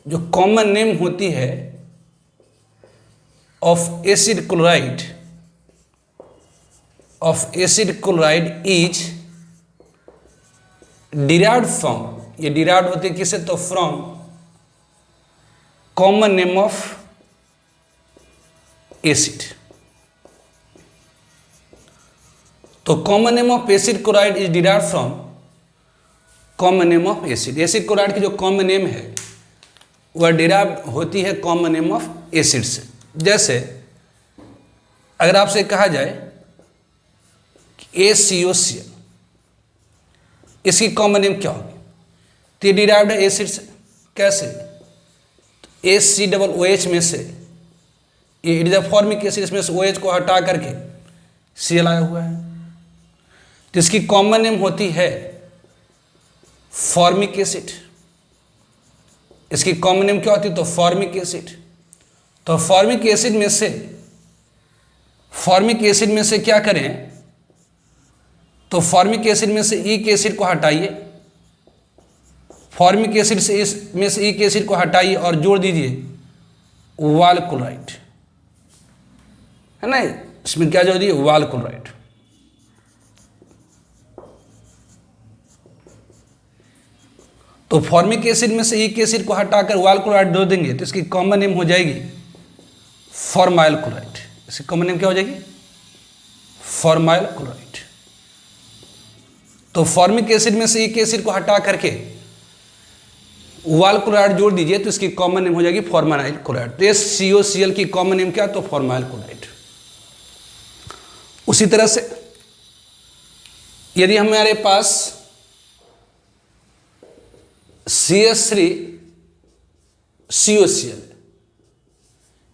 जो कॉमन नेम होती है of acid chloride, of acid chloride is derived from, ये डिराइव्ड होती है किससे, तो from common name of acid. तो common name of acid chloride is derived from common name of acid. Acid chloride की जो कॉमन नेम है वह डिराइव होती है कॉमन नेम ऑफ एसिड से। जैसे अगर आपसे कहा जाए कि ACOCl, इसकी कॉमन नेम क्या होगी, तो ये डिराइव्ड है एसिड से। कैसे, तो HCOOH में से, ये it is a formic acid, इसमें से OH को हटा करके Cl आया हुआ है, तो इसकी कॉमन नेम होती है फॉर्मिक एसिड। इसकी कॉमन नेम क्या होती है, तो फॉर्मिक एसिड। तो फॉर्मिक एसिड में से क्या करें, तो फॉर्मिक एसिड में से ईक एसिड को हटाइए, फॉर्मिक एसिड से इसमें से ईक एसिड को हटाइए और जोड़ दीजिए वाल क्लोराइड, है ना। इसमें क्या जोड़ दिए, वाल क्लोराइड। तो फॉर्मिक एसिड में से ईक एसिड को हटाकर वाल क्लोराइड जोड़ देंगे तो इसकी कॉमन नेम हो जाएगी फॉर्माइल क्लोराइड। इसकी कॉमन नेम क्या हो जाएगी, फॉर्माइल क्लोराइड। तो फॉर्मिक एसिड में से ईक एसिड को हटा करके वाल क्लोराइड जोड़ दीजिए तो इसकी कॉमन नेम हो जाएगी फॉर्माइल क्लोराइड। तो COCl की कॉमन नेम क्या, तो फॉर्माइल क्लोराइड। उसी तरह से यदि हमारे पास CH3COCl,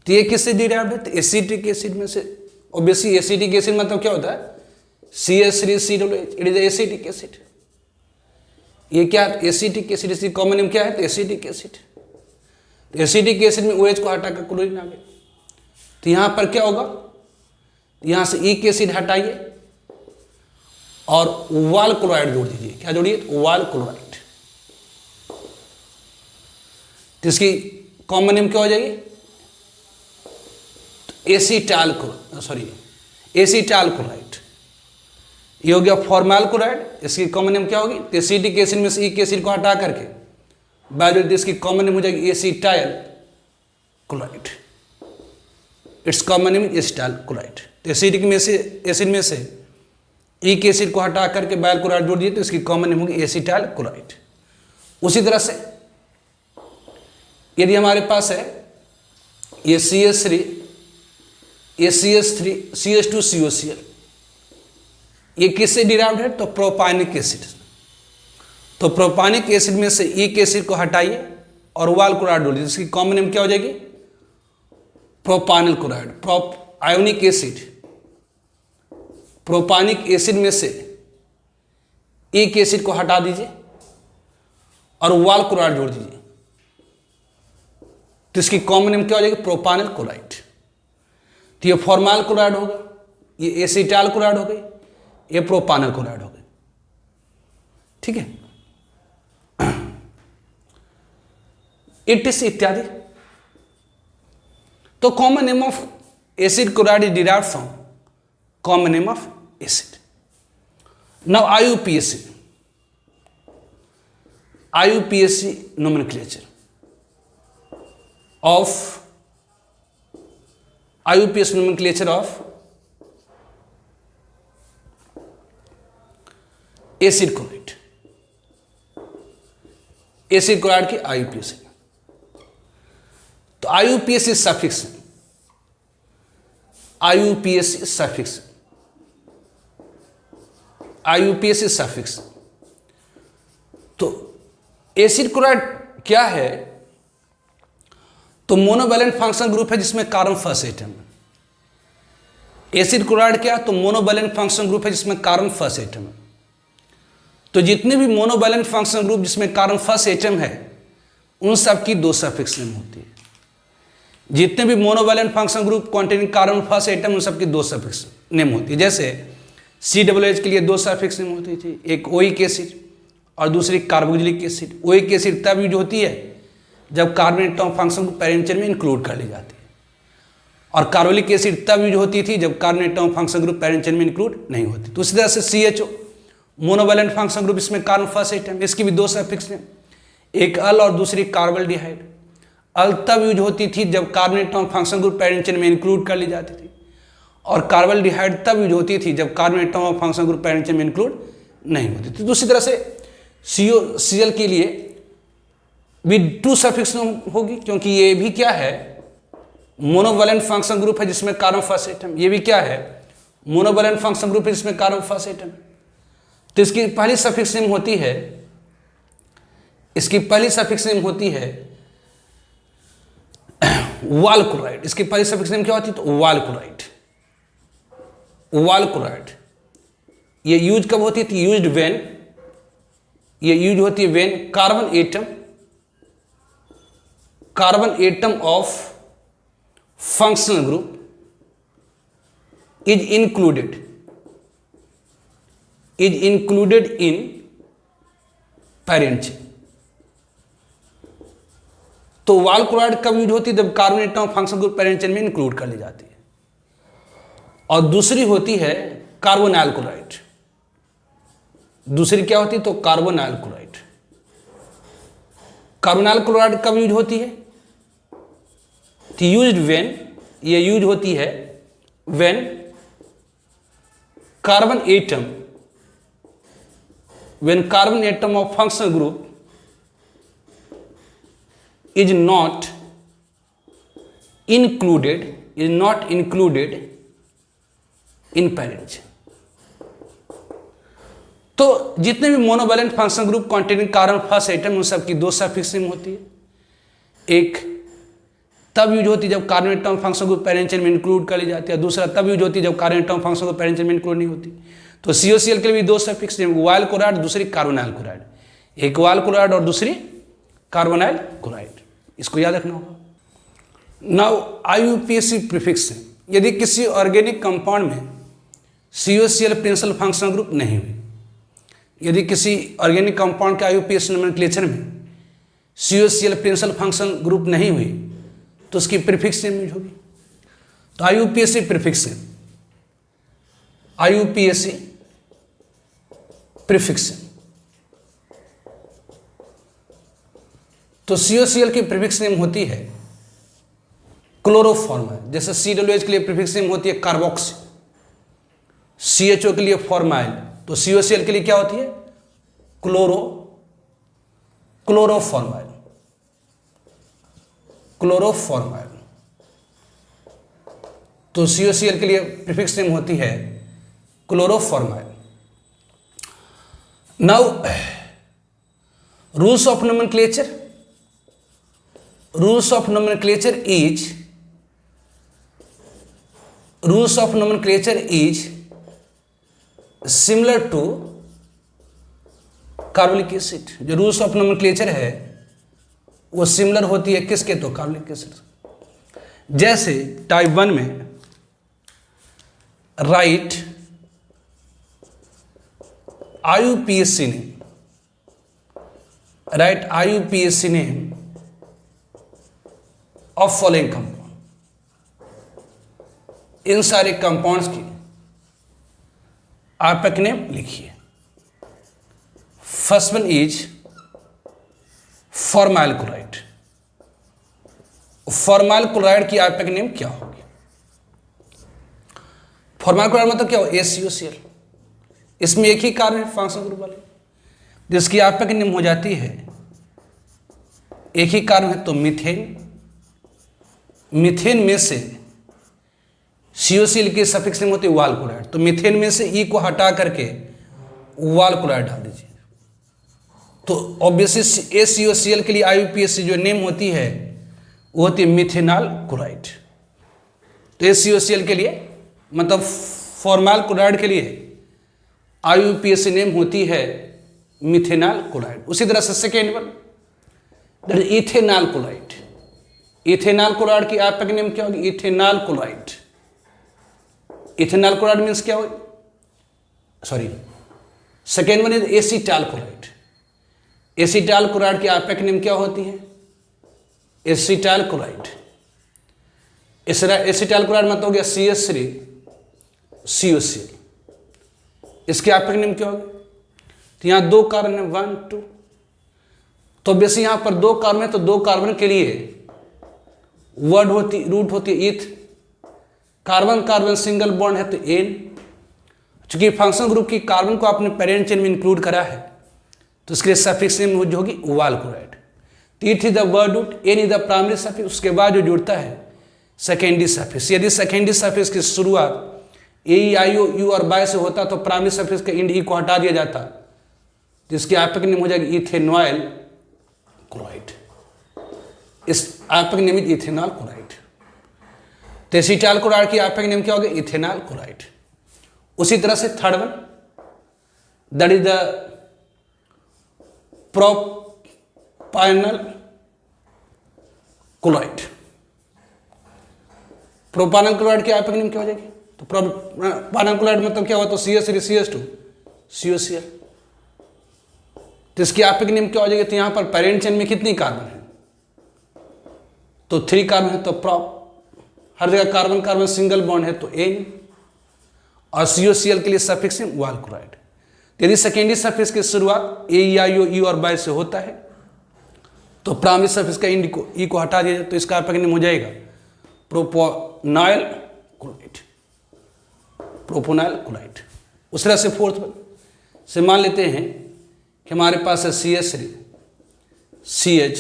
तो ये किससे डिराइव्ड है, तो एसिटिक एसिड में से। ऑब्वियसली एसिटिक एसिड मतलब क्या होता है, CH3COOH, it is acetic acid. ये क्या है, एसिटिक एसिड। इसकी कॉमन नेम क्या है, तो एसिटिक एसिड। तो एसिटिक एसिड में OH को हटाकर क्लोरीन आ गया, तो यहां पर क्या होगा, यहां से ईक एसिड हटाइए और वाल क्लोराइड जोड़ दीजिए। क्या जोड़िए, वाल क्लोराइड। तो इसकी कॉमन नेम क्या हो जाएगी, एसीटाल क्लोराइड। ये हो गया फॉर्मल क्लोराइड। इसकी कॉमन नेम क्या होगी, एसिटिक एसिड में से ईक एसिड को हटा करके बायोलॉजी, इसकी कॉमन नेम हो जाएगी acetyl chloride. It's common name acetyl chloride. Acidic में से एसिड में से ईक एसिड को हटा करके बायल क्लोराइड जोड़ दिए तो इसकी कॉमन नेम होगी एसीटाइल क्लोराइड। उसी तरह से यदि हमारे पास है ये CH3 ACH3 CH2COCl, ये किससे डिराइव्ड है, तो प्रोपानिक एसिड। तो प्रोपानिक एसिड में से ईक एसिड को हटाइए और वाल क्लोराइड जोड़ दीजिए, इसकी कॉमन नेम क्या हो जाएगी, प्रोपानिल क्लोराइड। आयोनिक एसिड, प्रोपानिक एसिड में से ईक एसिड को हटा दीजिए और वाल क्लोराइड जोड़ दीजिए तो इसकी कॉमन नेम क्या हो जाएगी, प्रोपानिल क्लोराइड। तो ये फॉर्मल क्लोराइड होगा, ये एसीटाइल क्लोराइड हो गई, ये प्रोपानिल क्लोराइड हो गई। ठीक है, इटिस इत्यादि। तो common name of acid chloride is derived from common name of acid. Now IUPAC nomenclature of IUPAC nomenclature of acid chloride. Acid chloride की IUPAC। तो IUPAC suffix, IUPAC suffix, IUPAC suffix. तो एसिड क्लोराइड क्या है, तो मोनोवैलेंट फंक्शनल ग्रुप है जिसमें कार्बन फर्स्ट एटम है। एसिड क्लोराइड क्या, तो मोनोवैलेंट फंक्शनल ग्रुप है जिसमें कार्बन फर्स्ट एटम है। तो जितने भी मोनोवैलेंट फंक्शनल ग्रुप जिसमें कार्बन फर्स्ट एटम है उन सब की दो सफिक्स नेम होती है। जितने भी monovalent functional group containing carbon first atom उन सब की दो सफिक्स नेम होती है। जैसे COOH के लिए दो सफिक्स नेम होती थी, एक ओइक एसिड और दूसरी कार्बोक्सिलिक एसिड। ओइक एसिड तब यूज होती है जब कार्बन एटम फंक्शन को पैरेंचर में इंक्लूड कर ली जाती है, और कार्बोलिक एसिड तब यूज होती थी जब कार्बन एटम फंक्शन ग्रुप पैरेंचर में इंक्लूड नहीं होती। तो उसी तरह से CHO मोनोवैलेंट फंक्शन ग्रुप, इसमें कार्बन फर्स्ट एटम, इसकी भी दो सफिक्स हैं, एक अल और दूसरी कार्बल्डिहाइड। अल तब यूज होती थी जब कार्बन एटम फंक्शन ग्रुप पैरेंचर में इंक्लूड कर ली जाती थी, और कार्बल्डिहाइड तब यूज होती थी जब कार्बन एटम फंक्शन ग्रुप पैरेंचर में इंक्लूड नहीं होती थी। दूसरी तरह से COCl के लिए भी टू सफिक्स होगी, क्योंकि ये भी क्या है, मोनोवैलेंट फंक्शन ग्रुप है जिसमें कार्बन फर्स्ट एटम। ये भी क्या है, मोनोवैलेंट फंक्शन ग्रुप है जिसमें कार्बन फर्स्ट एटम। तो इसकी पहली सफिक्स नेम होती है, इसकी पहली सफिक्स नेम होती है वाल क्लोराइड। इसकी पहली सफिक्स नेम क्या होती है, तो वाल क्लोराइड। वाल क्लोराइड ये यूज कब होती है, यूज्ड व्हेन, ये यूज होती है when carbon atom of functional group is included in parent chain. तो वाल क्लोराइड कब यूज होती है, जब carbon atom functional group parent chain में इंक्लूड कर ली जाती है। और दूसरी होती है कार्बोनाइल क्लोराइड। दूसरी क्या होती है, तो कार्बोनाइल क्लोराइड। कार्बोनाइल क्लोराइड कब यूज होती है, तो यूज्ड व्हेन, ये यूज होती है when carbon atom of functional group is not included in parent chain। तो जितने भी monovalent functional group containing carbon first atom उन सब की दो सफिक्स नेम होती है। एक तब यूज होती है जब carbon atom functional group parent chain में इंक्लूड कर ली जाती है, दूसरा तब यूज होती है जब carbon atom functional group parent chain में इंक्लूड नहीं होती। तो COCl के लिए भी दो सफिक्स नेम, वाल क्लोराइड, दूसरी कार्बोनाइल क्लोराइड। एक वाल क्लोराइड और दूसरी कार्बोनाइल क्लोराइड, इसको याद रखना होगा। नाउ IUPAC प्रीफिक्स है, यदि किसी ऑर्गेनिक कंपाउंड में COCl प्रिंसिपल फंक्शनल ग्रुप नहीं हुई, यदि किसी ऑर्गेनिक कंपाउंड के IUPAC नोमेनक्लेचर में COCl प्रिंसिपल फंक्शनल ग्रुप नहीं हुई तो उसकी प्रीफिक्स नेम यूज होगी। तो IUPAC प्रीफिक्स है, IUPAC प्रीफिक्स है। तो COCl की प्रीफिक्स नेम होती है क्लोरोफॉर्माइल, जैसे COOH के लिए प्रीफिक्स नेम होती है कार्बोक्सी, CHO के लिए फॉर्माइल, तो COCl के लिए क्या होती है क्लोरोफॉर्माइल, क्लोरोफॉर्माइल। तो COCl के लिए प्रीफिक्स नेम होती है chloroformyl. Now rules of nomenclature, rules of nomenclature is similar to carbolic acid. जो रूल्स ऑफ नोमेनक्लेचर है वो सिमिलर होती है किसके, तो कार्बोलिक एसिड। जैसे टाइप 1 में write IUPAC name, write IUPAC name of following compound, इन सारे कंपाउंड्स की आरपीएक नेम लिखिए। First one is formyl chloride. Formyl chloride की आरपीएक नेम क्या होगी? फॉर्माइल क्लोराइड मतलब क्या हो, ACOCl। इसमें एक ही कार्बन है फंक्शनल ग्रुप वाले, जिसकी आरपीएक नेम हो जाती है, एक ही कार्बन है तो मीथेन। मीथेन में से COCl की सफिक्स नेम होती है वाल क्लोराइड, तो मीथेन में से E को हटा करके वाल क्लोराइड डाल दीजिए। तो ऑब्वियसली ACOCl के लिए IUPAC जो नेम होती है वो होती है मिथेनॉल क्लोराइड। तो ACOCl के लिए मतलब फॉर्माइल क्लोराइड के लिए IUPAC नेम होती है मिथेनॉल क्लोराइड। उसी तरह से second one that is ethanol chloride. Ethanol chloride की आरपीएक नेम क्या होगी? Ethanol chloride. Ethanol chloride means क्या होगी, sorry second one is acetyl chloride. Acetyl chloride की आरपीएक नेम क्या होती है? एसीटाल क्लोराइड। एसीटाल क्लोराइड मतलब हो गया CH3 COCl। इसकी आरपीएक नेम क्या होगी? तो यहाँ दो कार्बन है 1 2, तो बेसिक यहाँ पर दो कार्बन है तो दो कार्बन के लिए रूट होती है ईथ। कार्बन कार्बन सिंगल बॉन्ड है तो एन। चूंकि फंक्शनल ग्रुप की कार्बन को आपने पेरेंट चेन में इंक्लूड करा है तो इसके लिए सफिक्स नेम जो होगी वाल chloride. Eth is the word root, N is the primary suffix, उसके बाद जो जुड़ता है सेकेंडरी सफिक्स। यदि सेकेंडरी सफिक्स की शुरुआत AEIOU और बाय से होता तो प्राइमरी सफिक्स के इंड E को हटा दिया जाता, जिसकी आरपीएक नेम हो जाएगी इथेनॉल क्लोराइड। इस आरपीएक नेम इज इथेनॉल क्लोराइड। तो एसीटाल क्लोराइड की आरपीएक नेम क्या होगी? Ethanol chloride. उसी तरह से third one that is the प्रोपानल chloride. प्रोपानल chloride की आरपीएक नेम क्या हो जाएगी? तो प्रोपानल क्लोराइड मतलब क्या हुआ, तो CH3 CH2 COCl। तो इसकी आरपीएक नेम क्या हो जाएगी? तो यहां पर पेरेंट चेन में कितनी कार्बन है? तो 3 कार्बन है तो प्रोप, हर जगह कार्बन कार्बन सिंगल बॉन्ड है तो एन, और COCl के लिए सफिक्स है वाल क्लोराइड। यदि सेकेंडरी सफिक्स की शुरुआत AEIOU और बाय से होता है तो प्राइमरी सफिक्स का इंड को E को हटा दिया जाए तो इसका आरपीएक नेम हो जाएगा प्रोपोनाइल क्लोराइड। प्रोपोनाइल क्लोराइड। उस तरह से फोर्थ से मान लेते हैं कि हमारे पास है CH3 CH,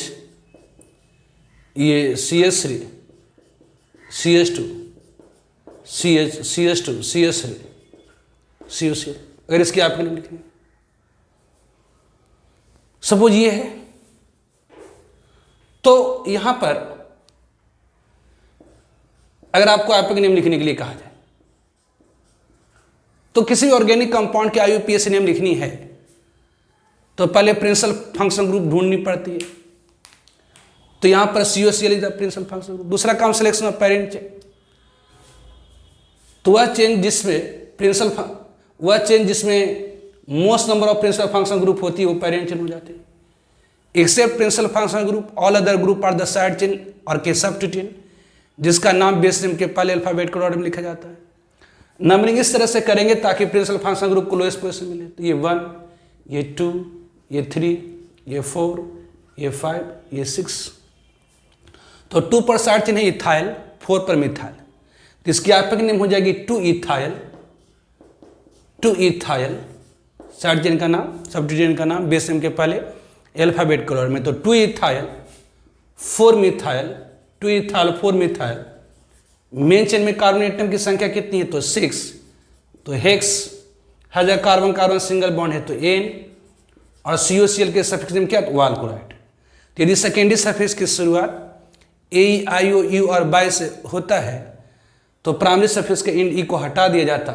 ये CH3 CH2 CH CH2 CH3 COCl। अगर इसकी आपके नेम लिखेंगे, सपोज ये है, तो यहां पर अगर आपको आरपीएक नेम लिखने के लिए कहा जाए तो किसी ऑर्गेनिक कंपाउंड की IUPAC नेम लिखनी है तो पहले प्रिंसिपल फंक्शनल ग्रुप ढूंढनी पड़ती है। तो यहां पर COCl is the principal functional group. दूसरा काम सिलेक्शन ऑफ पेरेंट चेन, तो वह चेन जिसमें most number of principal functional group होती है वो पेरेंट चेन हो जाती है। Except principal functional group all other group are the side chain और के सबट्यूटेंट, जिसका नाम बेस नेम के पहले अल्फाबेट के ऑर्डर में लिखा जाता है। नंबरिंग इस तरह से करेंगे ताकि प्रिंसिपल फंक्शनल ग्रुप को लोएस्ट पोजीशन मिले। तो ये 1, ये 2, ये 3, ये 4, ये 5, ये 6। तो 2 पर साइड चेन है इथाइल, 4 पर मिथाइल, तो इसकी आपकी नेम हो जाएगी 2 इथाइल। साइड चेन का नाम, सबट्यूटेंट का नाम बेस नेम के पहले अल्फाबेट के ऑर्डर में। तो 2 ethyl 4 methyl, 2 ethyl 4 methyl. Main chain में कार्बन एटम की संख्या कितनी है? तो 6। तो hex has a carbon carbon single bond है तो N, और COCl के सफिक्स नेम क्या? वालकुराइड। तो यदि सेकेंडरी सफिक्स की शुरुआत AIOU और बाय से होता है तो प्राइमरी सफिक्स के इंड E को हटा दिया जाता,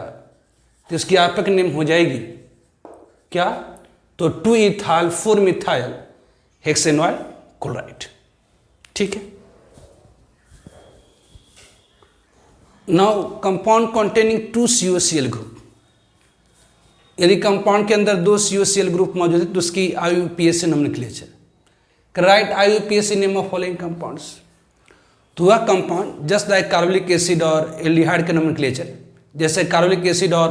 तो इसकी आपक नेम हो जाएगी क्या? तो 2 इथाइल 4 मिथाइल हेक्सेनॉइल क्लोराइड। ठीक है। Now compound containing 2 COCl group, यदि कंपाउंड के अंदर 2 COCl ग्रुप मौजूद है तो उसकी IUPAC nomenclature. Right IUPAC name of following compounds. तो वह compound just like carbolic acid और एल्डिहाइड का नोमेनक्लेचर, जैसे कार्बोलिक एसिड और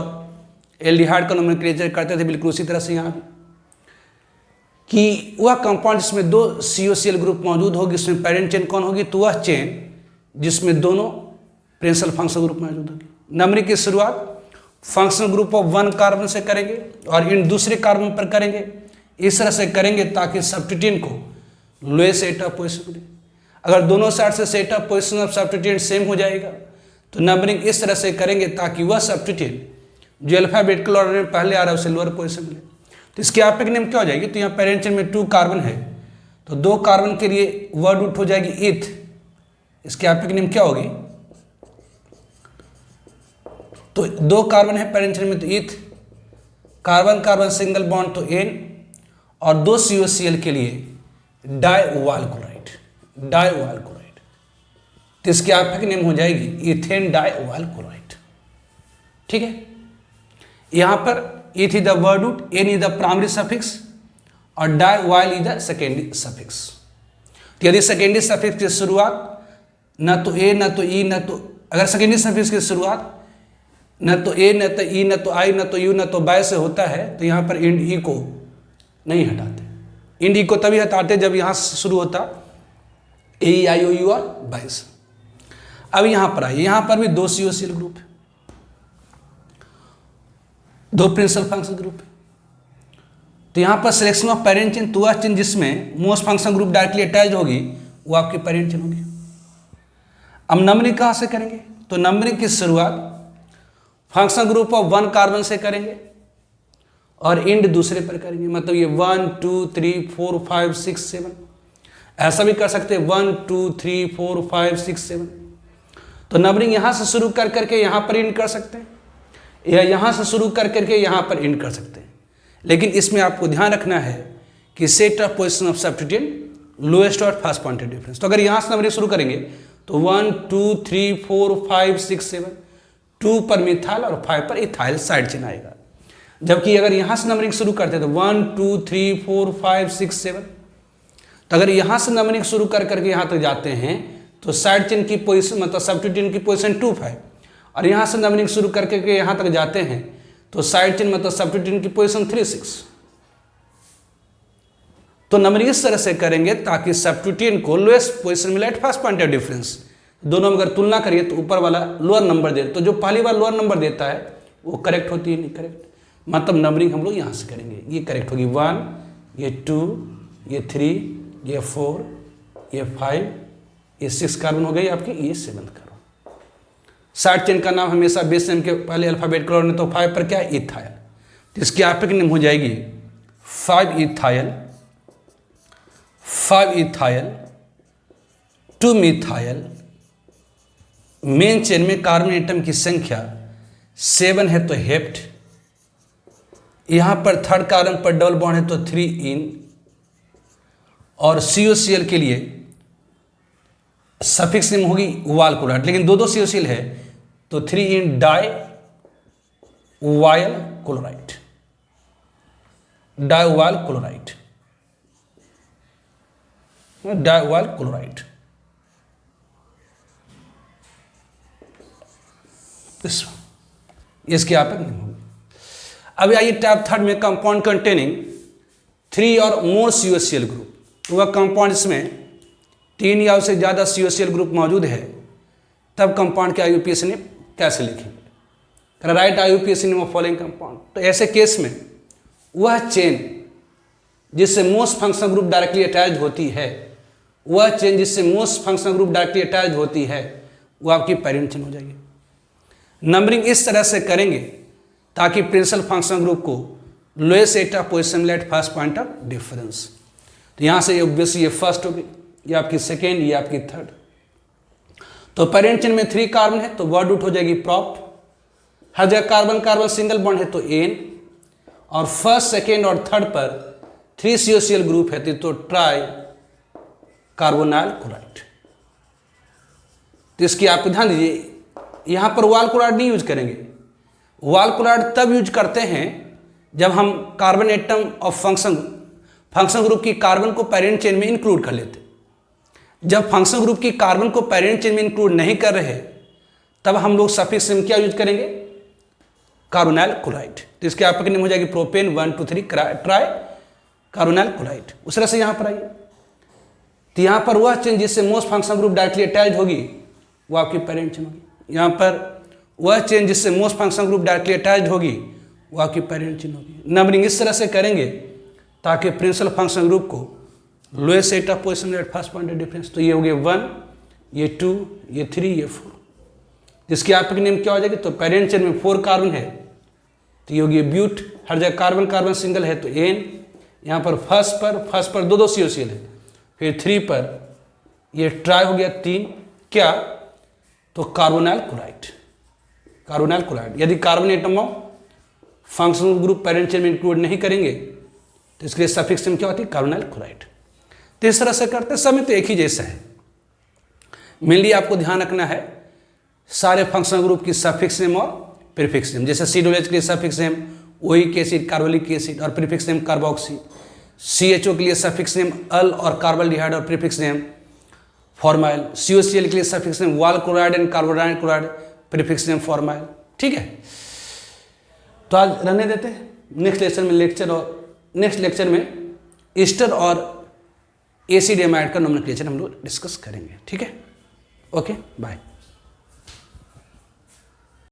एल्डिहाइड का नोमेनक्लेचर करते थे, बिल्कुल उसी तरह से यहाँ भी, कि वह कंपाउंड जिसमें 2 COCl ग्रुप मौजूद होगी उसमें पेरेंट चेन कौन होगी? तो वह चेन जिसमें दोनों प्रिंसिपल फंक्शनल ग्रुप मौजूद होगी। नंबरिंग की शुरुआत फंक्शनल ग्रुप ऑफ 1 कार्बन से करेंगे और इन दूसरे कार्बन पर करेंगे। इस तरह से करेंगे ताकि सबट्यूटेंट को लोएस्ट सेट ऑफ पोजीशन मिले। अगर दोनों साइड से set of position of substituent same हो जाएगा तो नंबरिंग इस तरह से करेंगे ताकि वह सबट्यूटेंट जो अल्फाबेटिकल ऑर्डर में पहले आ रहा है उसे लोअर पोजीशन मिले। तो इसकी आपक नेम क्या हो जाएगी? तो यहाँ पेरेंट चेन में 2 कार्बन है तो 2 कार्बन के लिए वर्ड रूट हो जाएगी ईथ। इसकी आपक नेम क्या होगी? तो 2 कार्बन है पेरेंट चेन में तो ईथ, कार्बन कार्बन सिंगल बॉन्ड तो N, और 2 COCl के लिए डाइवालक्लोराइड। तो इसकी आपकी नेम हो जाएगी इथेन डाइवालक्लोराइड। ठीक है। यहां पर eth is the word root, N is the primary suffix और dioyl is the secondary suffix. तो यदि सेकेंडरी सफिक्स की शुरुआत न तो A न तो E न तो, अगर सेकेंडरी सफिक्स की शुरुआत न तो A न तो E न तो I न तो U न तो बाय से होता है तो यहाँ पर इंड E को नहीं हटाते। इंड E को तभी हटाते जब यहाँ से शुरू होता AIOU और बाय से। अब यहाँ पर आइए, यहाँ पर भी 2 COCl ग्रुप है, 2 प्रिंसिपल फंक्शनल ग्रुप है। तो यहाँ पर सिलेक्शन ऑफ पेरेंट चेन, तो वह चेन जिसमें most functional group directly attach होगी वो आपकी पेरेंट चेन होगी। अब नंबरिंग कहाँ से करेंगे? तो नंबरिंग की शुरुआत फंक्शनल ग्रुप ऑफ 1 कार्बन से करेंगे और इंड दूसरे पर करेंगे। मतलब ये 1 2 3 4 5 6 7, ऐसा भी कर सकते हैं 1 2 3 4 5 6 7। तो नंबरिंग यहाँ से शुरू कर करके यहाँ पर इंड कर सकते हैं या यहाँ से शुरू कर करके यहाँ पर इंड कर सकते हैं। लेकिन इसमें आपको ध्यान रखना है कि set of position of substituent lowest और फर्स्ट पॉइंट ऑफ डिफरेंस। तो अगर यहाँ से नंबरिंग शुरू करेंगे तो 1 2 3 4 5 6 7, 2 पर मिथाइल और 5 पर इथाइल साइड चेन आएगा। जबकि अगर यहाँ से नंबरिंग शुरू करते हैं तो 1 2 3 4 5 6 7, तो अगर यहाँ से नंबरिंग शुरू कर करके यहाँ तक जाते हैं तो साइड चेन की पोजीशन मतलब सबट्यूटेंट की पोजीशन 2 5, और यहाँ से नंबरिंग शुरू करके के यहाँ तक जाते हैं तो साइड चेन मतलब सबट्यूटेंट की पोजीशन 3 6। तो नंबरिंग इस तरह से करेंगे ताकि सबट्यूटेंट को लोएस्ट पोजीशन मिले at first point of difference. दोनों में अगर तुलना करिए तो ऊपर वाला लोअर नंबर दे, तो जो पहली बार लोअर नंबर देता है वो करेक्ट होती है, नहीं करेक्ट। मतलब नंबरिंग हम लोग यहाँ से करेंगे, ये करेक्ट होगी 1, ये 2, ये 3, ये 4, ये 5, ये 6 कार्बन हो गई आपकी, ये 7th कार्बन। साइड चेन का नाम हमेशा बेस नेम के पहले अल्फाबेट का ऑर्डर, तो 5 पर क्या? इथाइल। तो इसकी आपकी नेम हो जाएगी 5 इथाइल 2 मिथाइल। मेन चेन में कार्बन एटम की संख्या 7 है तो हेप्ट, यहाँ पर थर्ड कार्बन पर डबल बॉन्ड है तो 3 इन, और COCl के लिए सफिक्स नेम होगी वाल क्लोराइड, लेकिन दो COCl है तो 3 dioyl chloride, dioyl chloride, dioyl chloride. इसकी आपक नहीं होगी। अभी आइए टाइप थर्ड में, कंपाउंड कंटेनिंग 3 और मोर COCl ग्रुप। वह कंपाउंड इसमें 3 या उससे ज़्यादा COCl ग्रुप मौजूद है, तब कंपाउंड के IUPAC नेम कैसे लिखेंगे? Right IUPAC name of following compound. तो ऐसे केस में वह चेन जिससे most functional group directly attach होती है, वह चेन जिससे most functional group directly attach होती है, वो आपकी पेरेंट चेन हो जाएगी। नंबरिंग इस तरह से करेंगे ताकि प्रिंसिपल फंक्शनल ग्रुप को lowest at of position let first point of difference. तो यहाँ से ऑब्वियसली ये फर्स्ट होगी, ये आपकी सेकेंड, ये आपकी थर्ड। तो पेरेंट चेन में 3 कार्बन है तो वर्ड रूट हो जाएगी प्रॉप्ट। हर जगह कार्बन कार्बन सिंगल बॉन्ड है तो एन, और फर्स्ट सेकेंड और थर्ड पर 3 COCl ग्रुप है तो ट्राई कार्बोनाइल क्लोराइड। तो इसकी आप ध्यान दीजिए, यहां पर वाल क्लोराइड नहीं यूज करेंगे। वाल क्लोराइड तब यूज करते हैं जब हम carbon atom of function group की कार्बन को पेरेंट चेन में इंक्लूड कर लेते। जब फंक्शन ग्रुप की कार्बन को पेरेंट चेन में इंक्लूड नहीं कर रहे, तब हम लोग सफिक्स नेम क्या यूज करेंगे? Carbonyl chloride. तो इसके आपक नेम हो जाएगी प्रोपेन 1 2 3 ट्राई कार्बोनाइल क्लोराइड। उस तरह से यहां पर आइए, तो यहां पर वह चेन जिससे most functional group directly attach होगी वो आपकी पेरेंट चेन होगी। यहां पर वह चेन जिससे most functional group directly attach होगी वो आपकी पेरेंट चेन होगी। नंबरिंग इस तरह से करेंगे ताकि प्रिंसिपल फंक्शनल ग्रुप को lowest set of position at first point of difference. तो ये हो गए 1, ये 2, ये 3, ये 4। जिसकी आपक नेम क्या हो जाएगी? तो पेरेंट चेन में 4 कार्बन है तो ये होगी ब्यूट। हर जगह कार्बन कार्बन सिंगल है तो एन। यहाँ पर फर्स्ट पर 2 COCl है, फिर 3 पर ये ट्राई हो गया 3, क्या? तो कार्बोनाइल क्लोराइड, कार्बोनाइल क्लोराइड। यदि carbon atom of functional group parent chain में इंक्लूड नहीं करेंगे तो इसके लिए सफिक्स नेम क्या होती है? Carbonyl chloride. तो इस तरह से करते हैं, सब में तो एक ही जैसा है। मेनली आपको ध्यान रखना है सारे फंक्शनल ग्रुप की सफिक्स नेम और प्रीफिक्स नेम। जैसे COOH के लिए suffix name oic acid, carbolic acid और प्रीफिक्स नेम कार्बोक्सी। CHO के लिए सफिक्स नेम अल और कार्बोल्डिहाइड और प्रीफिक्स नेम फॉर्माइल। COCl के लिए सफिक्स नेम वाल chloride and carbonyl chloride, prefix name formyl. ठीक है, तो आज रहने देते हैं। नेक्स्ट लेक्चर में ईस्टर और एसिड एमाइड का नोमेनक्लेचर हम लोग डिस्कस करेंगे। ठीक है, ओके, बाय।